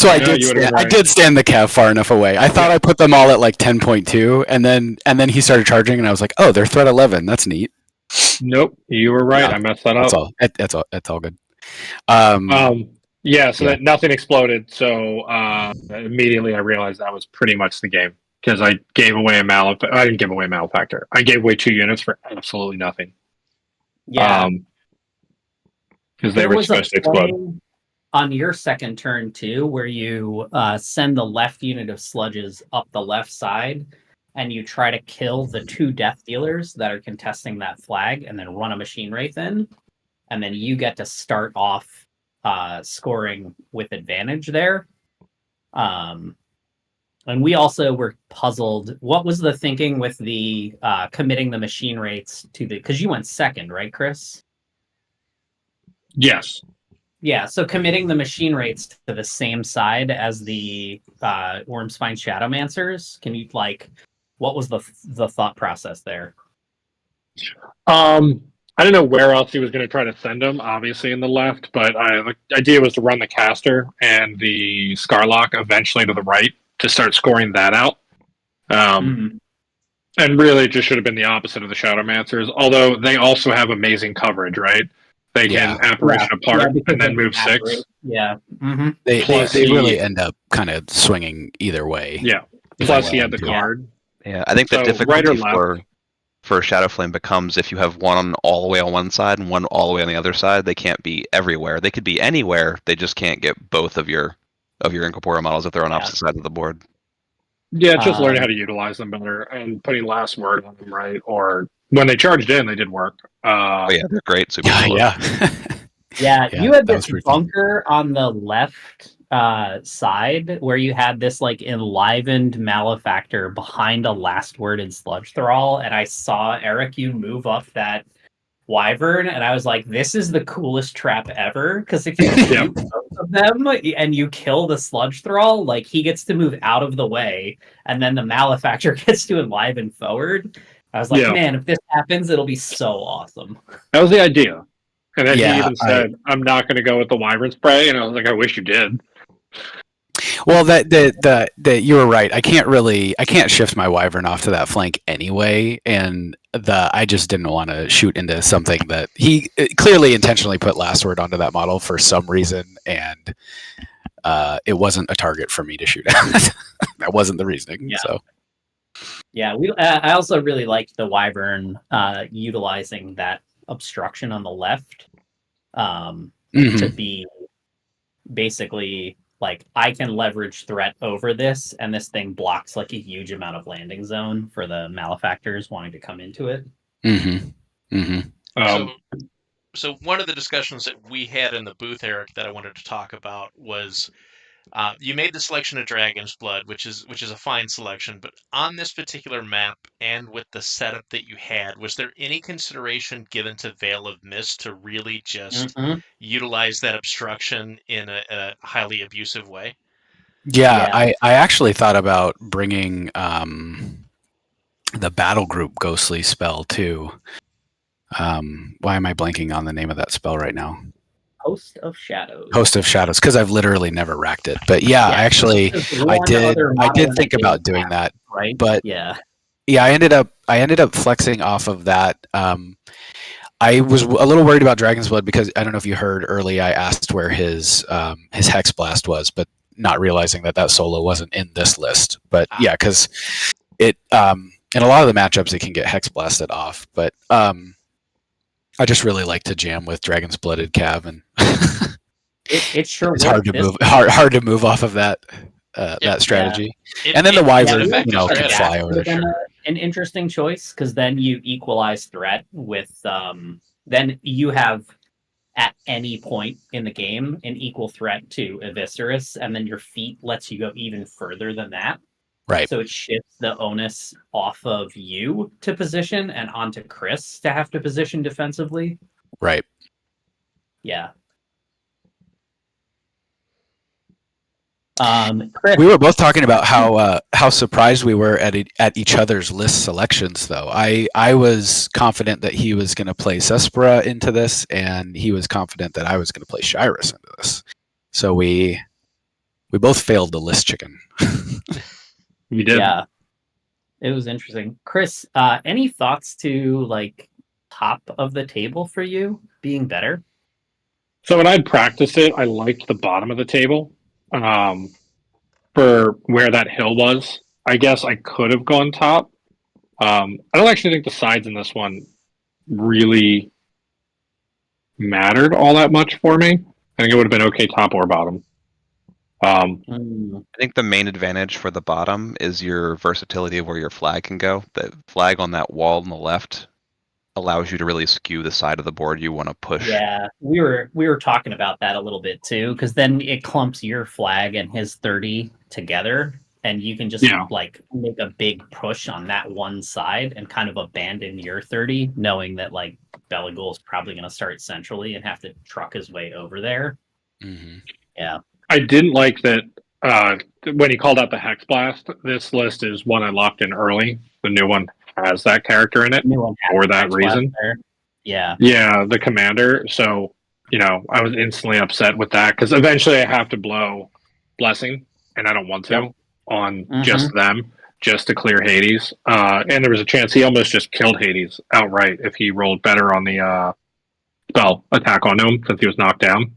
I did stand the Cav far enough away. I thought I put them all at like 10.2, and then he started charging, and I was like, oh, they're threat 11. That's neat. Nope, you were right. Yeah, I messed that up. That's all good. That nothing exploded. So immediately I realized that was pretty much the game because I gave away a Malefactor. I didn't give away a Malefactor. I gave away 2 units for absolutely nothing. Yeah, because they were supposed to explode. On your second turn too, where you send the left unit of sludges up the left side, and you try to kill the 2 death dealers that are contesting that flag, and then run a machine wraith in, and then you get to start off scoring with advantage there. And we also were puzzled. What was the thinking with the committing the machine wraiths to the? Because you went second, right, Chris? Yes. Yeah, so committing the machine wraiths to the same side as the Wormspine Shadowmancers. Can you what was the thought process there? I don't know where else he was going to try to send them. Obviously in the left, but the idea was to run the caster and the Scarlock eventually to the right to start scoring that out. And really, it just should have been the opposite of the Shadowmancers. Although they also have amazing coverage, right? They can apparition apart and then move 6. Yeah. They really end up kind of swinging either way. Yeah. Plus, he had the card. Yeah, I think the difficulty for Shadowflame becomes if you have one all the way on one side and one all the way on the other side, they can't be everywhere. They could be anywhere. They just can't get both of your incorporeal models if they're on opposite sides of the board. Yeah, just learning how to utilize them better and putting last word on them, right? Or when they charged in, they did work. They're great. Super Yeah, you had this bunker on the left side where you had this enlivened Malefactor behind a last worded Sludge Thrall, and I saw Eric you move up that Wyvern, and I was like, this is the coolest trap ever, because if you shoot both of them and you kill the Sludge Thrall, he gets to move out of the way, and then the Malefactor gets to enliven forward. I was like, man, if this happens, it'll be so awesome. That was the idea. And then he even said, I'm not going to go with the Wyvern spray, and I was like, I wish you did. Well, that you were right. I can't shift my Wyvern off to that flank anyway, and I just didn't want to shoot into something that he clearly intentionally put last word onto that model for some reason, and it wasn't a target for me to shoot at. That wasn't the reasoning. Yeah. So. Yeah, I also really liked the Wyvern utilizing that obstruction on the left to be basically I can leverage threat over this, and this thing blocks a huge amount of landing zone for the Malefactors wanting to come into it. So one of the discussions that we had in the booth, Eric, that I wanted to talk about was you made the selection of Dragon's Blood, which is a fine selection, but on this particular map and with the setup that you had, was there any consideration given to Veil of Mist to really just utilize that obstruction in a highly abusive way? Yeah, I actually thought about bringing the battle group ghostly spell too. Why am I blanking on the name of that spell right now? Host of Shadows. Host of Shadows, because I've literally never racked it. But I did think about doing that. Right. But yeah, I ended up flexing off of that. I was a little worried about Dragon's Blood because I don't know if you heard early. I asked where his Hex Blast was, but not realizing that solo wasn't in this list. But because it in a lot of the matchups it can get Hex Blasted off. But I just really like to jam with Dragon's Blooded Cav, and It sure it's hard to worked. move. Hard to move off of that that strategy. And then the Wyvern, effective you know, can strategy. fly over Would the have been ship. an interesting choice because then you equalize threat with then you have at any point in the game an equal threat to Eviscerus, and then your feat lets you go even further than that. Right. So it shifts the onus off of you to position and onto Chris to have to position defensively. Right. Yeah. Chris, We were both talking about how surprised we were at each other's list selections, though. I was confident that he was going to play Cespera into this, and he was confident that I was going to play Shyrus into this. So we both failed the list chicken. You did. Yeah, it was interesting. Chris, any thoughts to like top of the table for you being better? So when I'd practiced it, I liked the bottom of the table. For where that hill was, I guess I could have gone top. I don't actually think the sides in this one really mattered all that much for me. I think it would have been okay top or bottom. I think the main advantage for the bottom is your versatility of where your flag can go. The flag on that wall on the left allows you to really skew the side of the board you want to push. Yeah, we were talking about that a little bit too, because then it clumps your flag and his 30 together, and you can just like make a big push on that one side and kind of abandon your 30, knowing that like Belagul is probably going to start centrally and have to truck his way over there. Mm-hmm. Yeah, I didn't like that when he called out the Hex Blast. This list is one I locked in early. The new one has that character in it for that reason. Yeah, the commander. So I was instantly upset with that because eventually I have to blow Blessing, and I don't want to on just them, just to clear Hades. And there was a chance he almost just killed Hades outright if he rolled better on the spell attack on him since he was knocked down.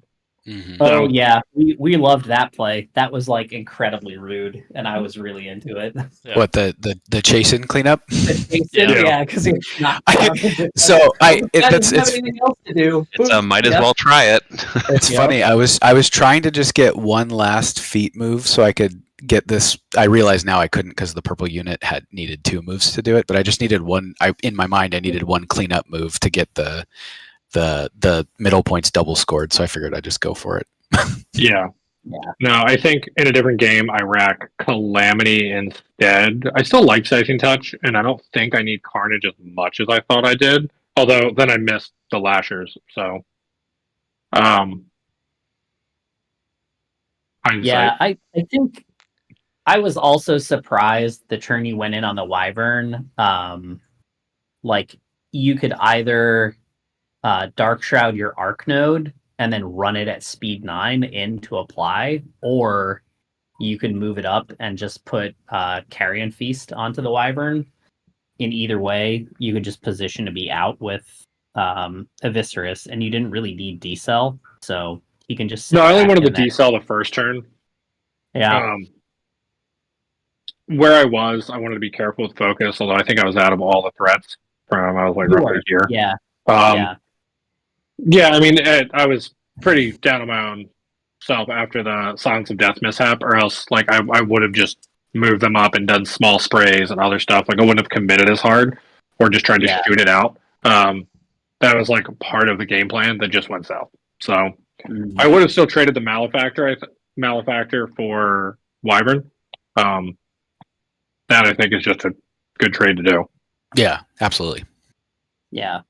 Mm-hmm. Oh yeah, we loved that play. That was like incredibly rude, and I was really into it. Yeah. What the chase in cleanup? Yeah, because it's not. It's anything else to do. It's might as well try it. It's funny. I was trying to just get one last feat move so I could get this. I realize now I couldn't because the purple unit had needed 2 moves to do it, but I just needed one. In my mind, I needed one cleanup move to get the middle points double scored, so I figured I'd just go for it. Yeah. No, I think in a different game I rack Calamity instead. I still like Sicing Touch, and I don't think I need Carnage as much as I thought I did. Although then I missed the Lashers, so yeah, I think I was also surprised the turn you went in on the Wyvern. Like you could either Dark Shroud your Arc Node and then run it at speed 9 in to apply, or you could move it up and just put Carrion Feast onto the Wyvern. In either way, you could just position to be out with Eviscerus, and you didn't really need decel, so you can just... No, I only wanted the decel the first turn. Yeah. Where I wanted to be careful with focus, although I think I was out of all the threats from, I was like roughly here. Yeah. Yeah, I mean, I was pretty down on my own self after the Silence of Death mishap, or else, like, I would have just moved them up and done small sprays and other stuff. Like, I wouldn't have committed as hard, or just tried to shoot it out. That was, like, part of the game plan that just went south. So, I would have still traded the Malefactor for Wyvern. That, I think, is just a good trade to do. Yeah, absolutely. Yeah.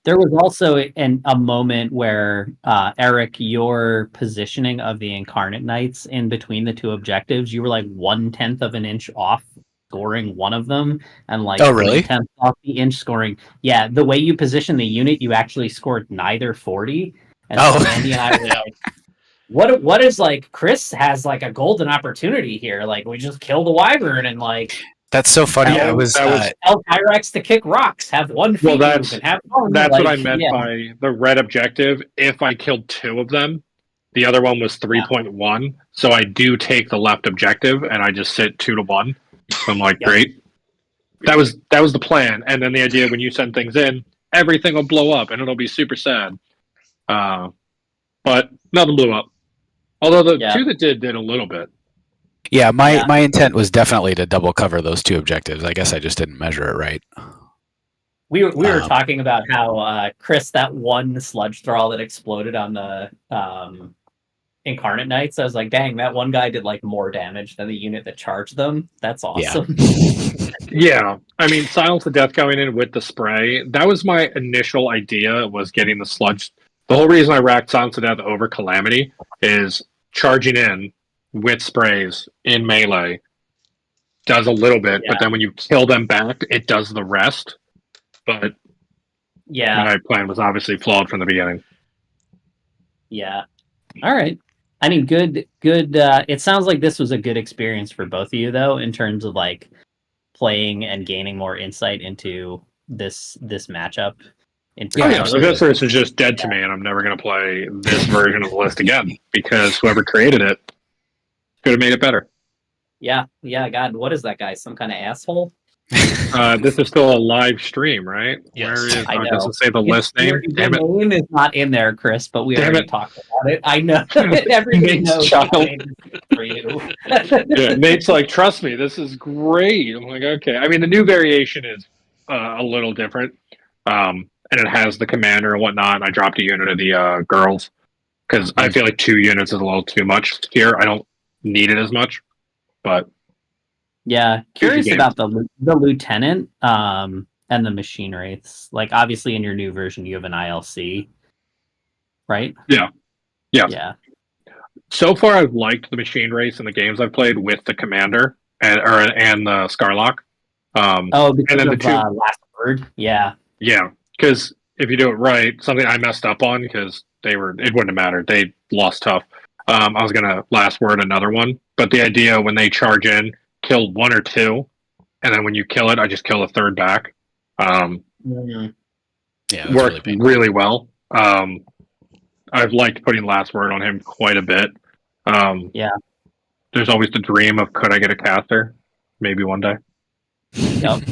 There was also a moment where, Eric, your positioning of the Incarnate Knights in between the 2 objectives, you were like 1/10 of an inch off scoring one of them, and like 3/10 off the inch scoring. Yeah, the way you position the unit, you actually scored neither 40. And so Andy and I were like, what is like, Chris has like a golden opportunity here. Like, we just kill the Wyvern and like... That's so funny. I was tell Tyrants to kick rocks, have one feat move, and have fun. That's what I meant by the red objective. If I killed 2 of them, the other one was 3.1. So I do take the left objective, and I just sit 2 to 1. So I'm like, great. That was the plan. And then the idea when you send things in, everything will blow up and it'll be super sad. But nothing blew up. Although the two that did a little bit. Yeah, my intent was definitely to double cover those two objectives. I guess I just didn't measure it right. We were talking about how Chris, that one sludge thrall that exploded on the Incarnate Knights, I was like, dang, that one guy did like more damage than the unit that charged them. That's awesome. Yeah, I mean, Silence of Death going in with the spray, that was my initial idea, was getting the sludge. The whole reason I racked Silence of Death over Calamity is charging in with sprays in melee does a little bit, but then when you kill them back, it does the rest. But my plan was obviously flawed from the beginning. Yeah. All right. I mean, good. It sounds like this was a good experience for both of you, though, in terms of like playing and gaining more insight into this matchup. So this version is just dead to me, and I'm never going to play this version of the list again because whoever created it could have made it better. Yeah. God, what is that guy? Some kind of asshole? This is still a live stream, right? Yes, I know. Does it say the list name? The name is not in there, Chris, but we already talked about it. I know. Everybody knows for you. Yeah, Nate's like, trust me, this is great. I'm like, okay. I mean, the new variation is a little different, and it has the commander and whatnot. And I dropped a unit of the girls because I feel like 2 units is a little too much here. I don't need it as much, but. Yeah, curious about the lieutenant and the machine wraiths. Like, obviously, in your new version, you have an ILC, right? Yeah. So far, I've liked the machine wraiths in the games I've played with the commander and the Scarlock. Because and then the last word. Yeah, because if you do it right, something I messed up on because it wouldn't have mattered. They lost tough. I was gonna last word another one, but the idea when they charge in. Kill 1 or 2, and then when you kill it, I just kill a third back. Worked really well. I've liked putting last word on him quite a bit. There's always the dream of could I get a caster? Maybe one day. Yep.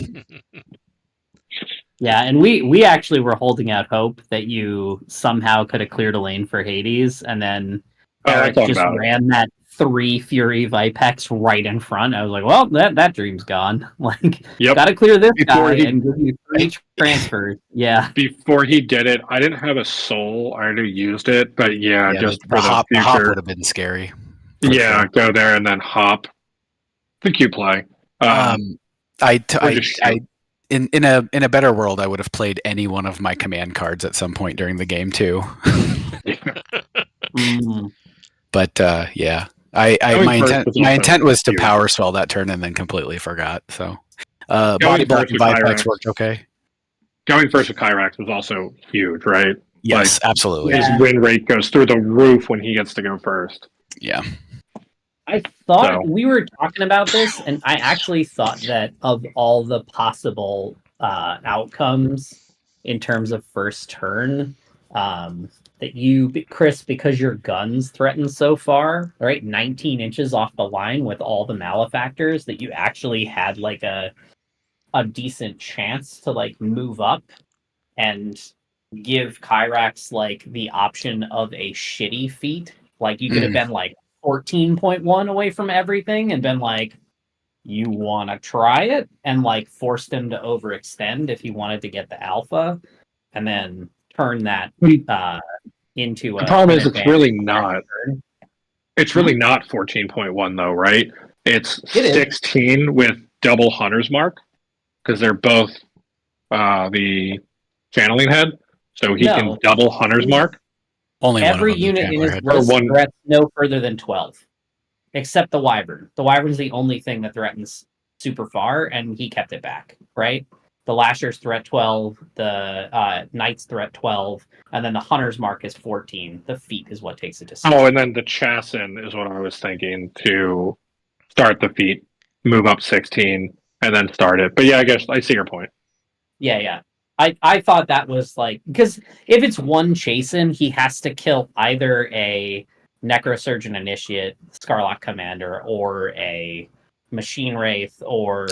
Yeah, and we actually were holding out hope that you somehow could have cleared a lane for Hades, and then Eric just ran that 3 Fury Vipex right in front. I was like, well, that dream's gone. Like, gotta clear this guy and give you 3 transfers. Yeah. Before he did it, I didn't have a soul. I already used it, but just for the hop future. would have been scary. Yeah, sure. Go there and then hop. The Q play. In a better world, I would have played any one of my command cards at some point during the game too. But my intent was to power spell that turn and then completely forgot. So body block and Vipex worked okay. Going first with Kyrax was also huge, right? Yes, absolutely. His win rate goes through the roof when he gets to go first. Yeah. I thought we were talking about this, and I actually thought that of all the possible outcomes in terms of first turn, that you, Chris, because your guns threaten so far, right, 19 inches off the line with all the malefactors, that you actually had like a decent chance to like move up and give Kyrax like the option of a shitty feat. Like you could have been like 14.1 away from everything and been like, you want to try it, and like forced him to overextend if he wanted to get the alpha, and then turn that into the problem is it's really not. It's really not 14.1 though, right? It's 16 with double Hunter's Mark because they're both the channeling head, so he can double Hunter's Mark. Only every unit in his list threats no further than 12, except the Wyvern. The Wyvern's the only thing that threatens super far, and he kept it back, right? The Lashers threat 12, the Knights threat 12, and then the Hunter's Mark is 14. The feat is what takes it to 6. Oh, and then the Chassin is what I was thinking to start the feat, move up 16, and then start it. But yeah, I guess I see your point. Yeah. I thought that was like, because if it's one Chasen, he has to kill either a Necrosurgeon Initiate, Scarlock Commander, or a Machine Wraith, or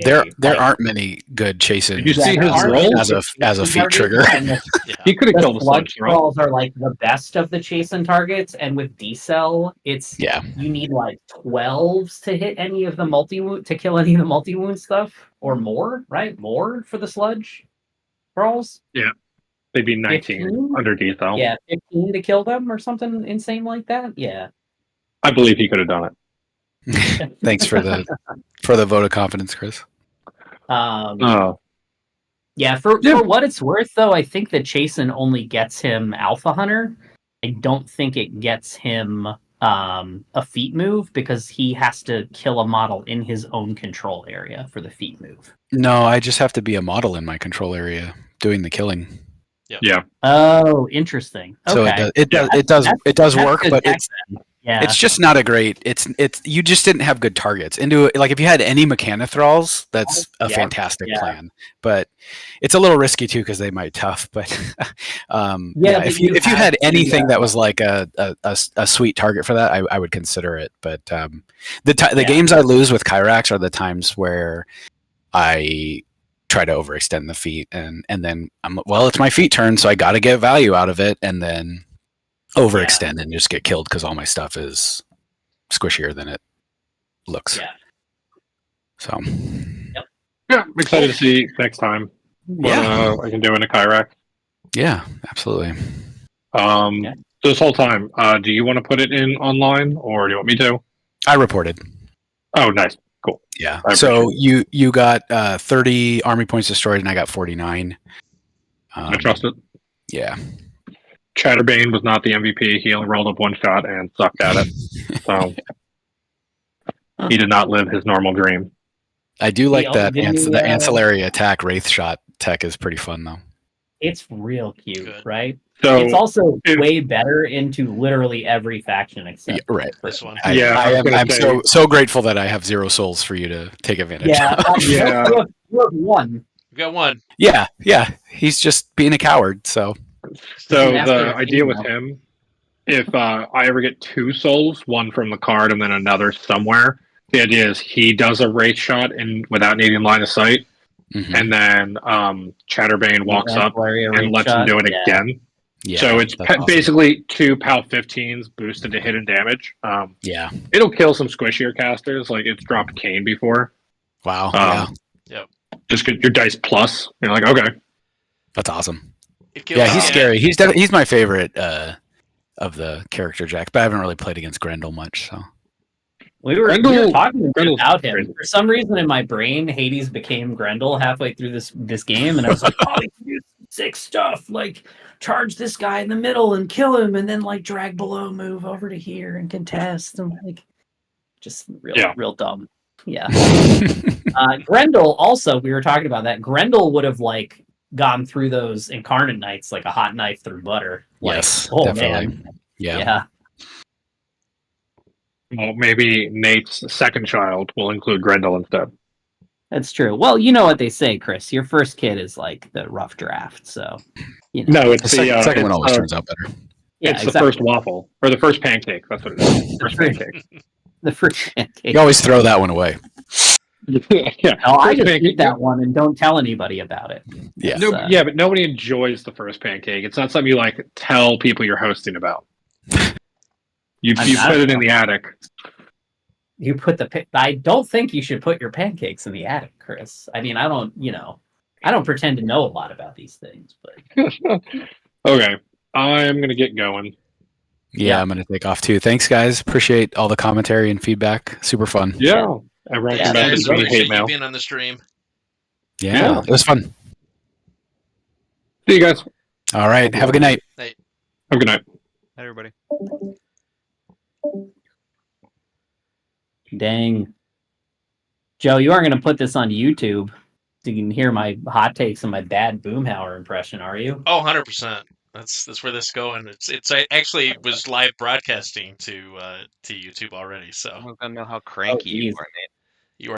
There like, aren't many good chasing. Did you see his there aren't roll? many as a chasing feat targets, trigger? and Yeah. He could have the killed the sludge sludge, right? thralls are like the best of the chasing targets, and with D-Cell, it's Yeah. you need like 12s to hit any of the multi-wound to kill any of the multi-wound stuff, or more, right? More for the sludge thralls. They'd be 19 15? under detail. Yeah, 15 to kill them or something insane like that. Yeah. I believe he could have done it. Thanks for the vote of confidence, Chris. Oh, Yeah, for Yeah. what it's worth, though, I think that Chasen only gets him Alpha Hunter. I don't think it gets him a feat move because he has to kill a model in his own control area for the feat move. No, I just have to be a model in my control area doing the killing. yeah. Oh, interesting. So Okay. it does work, good but tech it's then. Yeah. it's just not a great. It's you just didn't have good targets. Like if you had any Mechanothralls, that's a Yeah, fantastic yeah. plan. But it's a little risky too because they might tough. But but if you have had to, anything that was like a sweet target for that, I would consider it. But the games I lose with Kyrax are the times where I try to overextend the feat and then it's my feat turn, so I got to get value out of it, and then overextend and just get killed because all my stuff is squishier than it looks. Yeah. So Yeah, I'm excited to see next time what I can do in a Kyrax. yeah, absolutely. So this whole time, do you want to put it in online, or do you want me to? I reported. Oh, nice. Cool. Yeah. I So you got 30 army points destroyed, and I got 49. I trust it. Yeah. Chatterbane was not the MVP. He only rolled up one shot and sucked at it. So he did not live his normal dream. I do like that. didn't The you, ancillary attack Wraith Shot tech is pretty fun, though. It's real cute, Good. right? So It's also way better into literally every faction except right. This one. I'm so grateful that I have 0 souls for you to take advantage of. Yeah. You have one. We got one. Yeah. He's just being a coward, so. So Master the of idea with Kingdom. him, if I ever get 2 souls, one from the card and then another somewhere, the idea is he does a Wraith Shot without needing line of sight, and then Chatterbane walks up and lets him do it again. Yeah, so it's that's awesome. basically 2 PAL 15s boosted to hidden damage. Yeah. It'll kill some squishier casters, like it's dropped Kane before. Wow. Just get your dice plus. You're like, okay. That's awesome. Yeah, He's scary. He's my favorite of the character jacks, but I haven't really played against Grendel much, so. We were talking Grendel's about him. crazy. For some reason in my brain, Hades became Grendel halfway through this game, and I was like, oh, you can do sick stuff, like charge this guy in the middle and kill him, and then like drag below move over to here and contest, and like just real dumb. Yeah. Grendel also, we were talking about that. Grendel would have like gone through those Incarnate Knights like a hot knife through butter. Like, Yes, oh definitely. man. Yeah. Well, maybe Nate's second child will include Grendel instead. That's true. Well, you know what they say, Chris. Your first kid is like the rough draft, so you know. No, it's The second one it's, always turns out better. Yeah, it's exactly. the first waffle or the first pancake. That's what it is. First pancake. The first pancake. You always throw that one away. Yeah. No, I First just pancake. eat that one and don't tell anybody about it. Yeah. No, yeah, but nobody enjoys the first pancake. It's not something you like tell people you're hosting about. You put it in the attic. You put I don't think you should put your pancakes in the attic, Chris. I mean, I don't pretend to know a lot about these things, but Okay, I'm gonna get going. Yeah, I'm going to take off too. Thanks, guys. Appreciate all the commentary and feedback. Super fun. Yeah, everyone come back and send me appreciate hate you mail. being on the stream. Yeah, it was fun. See you guys. All right. Have a good night. Have a good night. Hi, everybody. dang. Joe, you aren't going to put this on YouTube so you can hear my hot takes and my bad Boomhauer impression, are you? Oh, 100%. That's where this is going. I actually was live broadcasting to YouTube already. So I don't know how cranky you geez. are, Nate.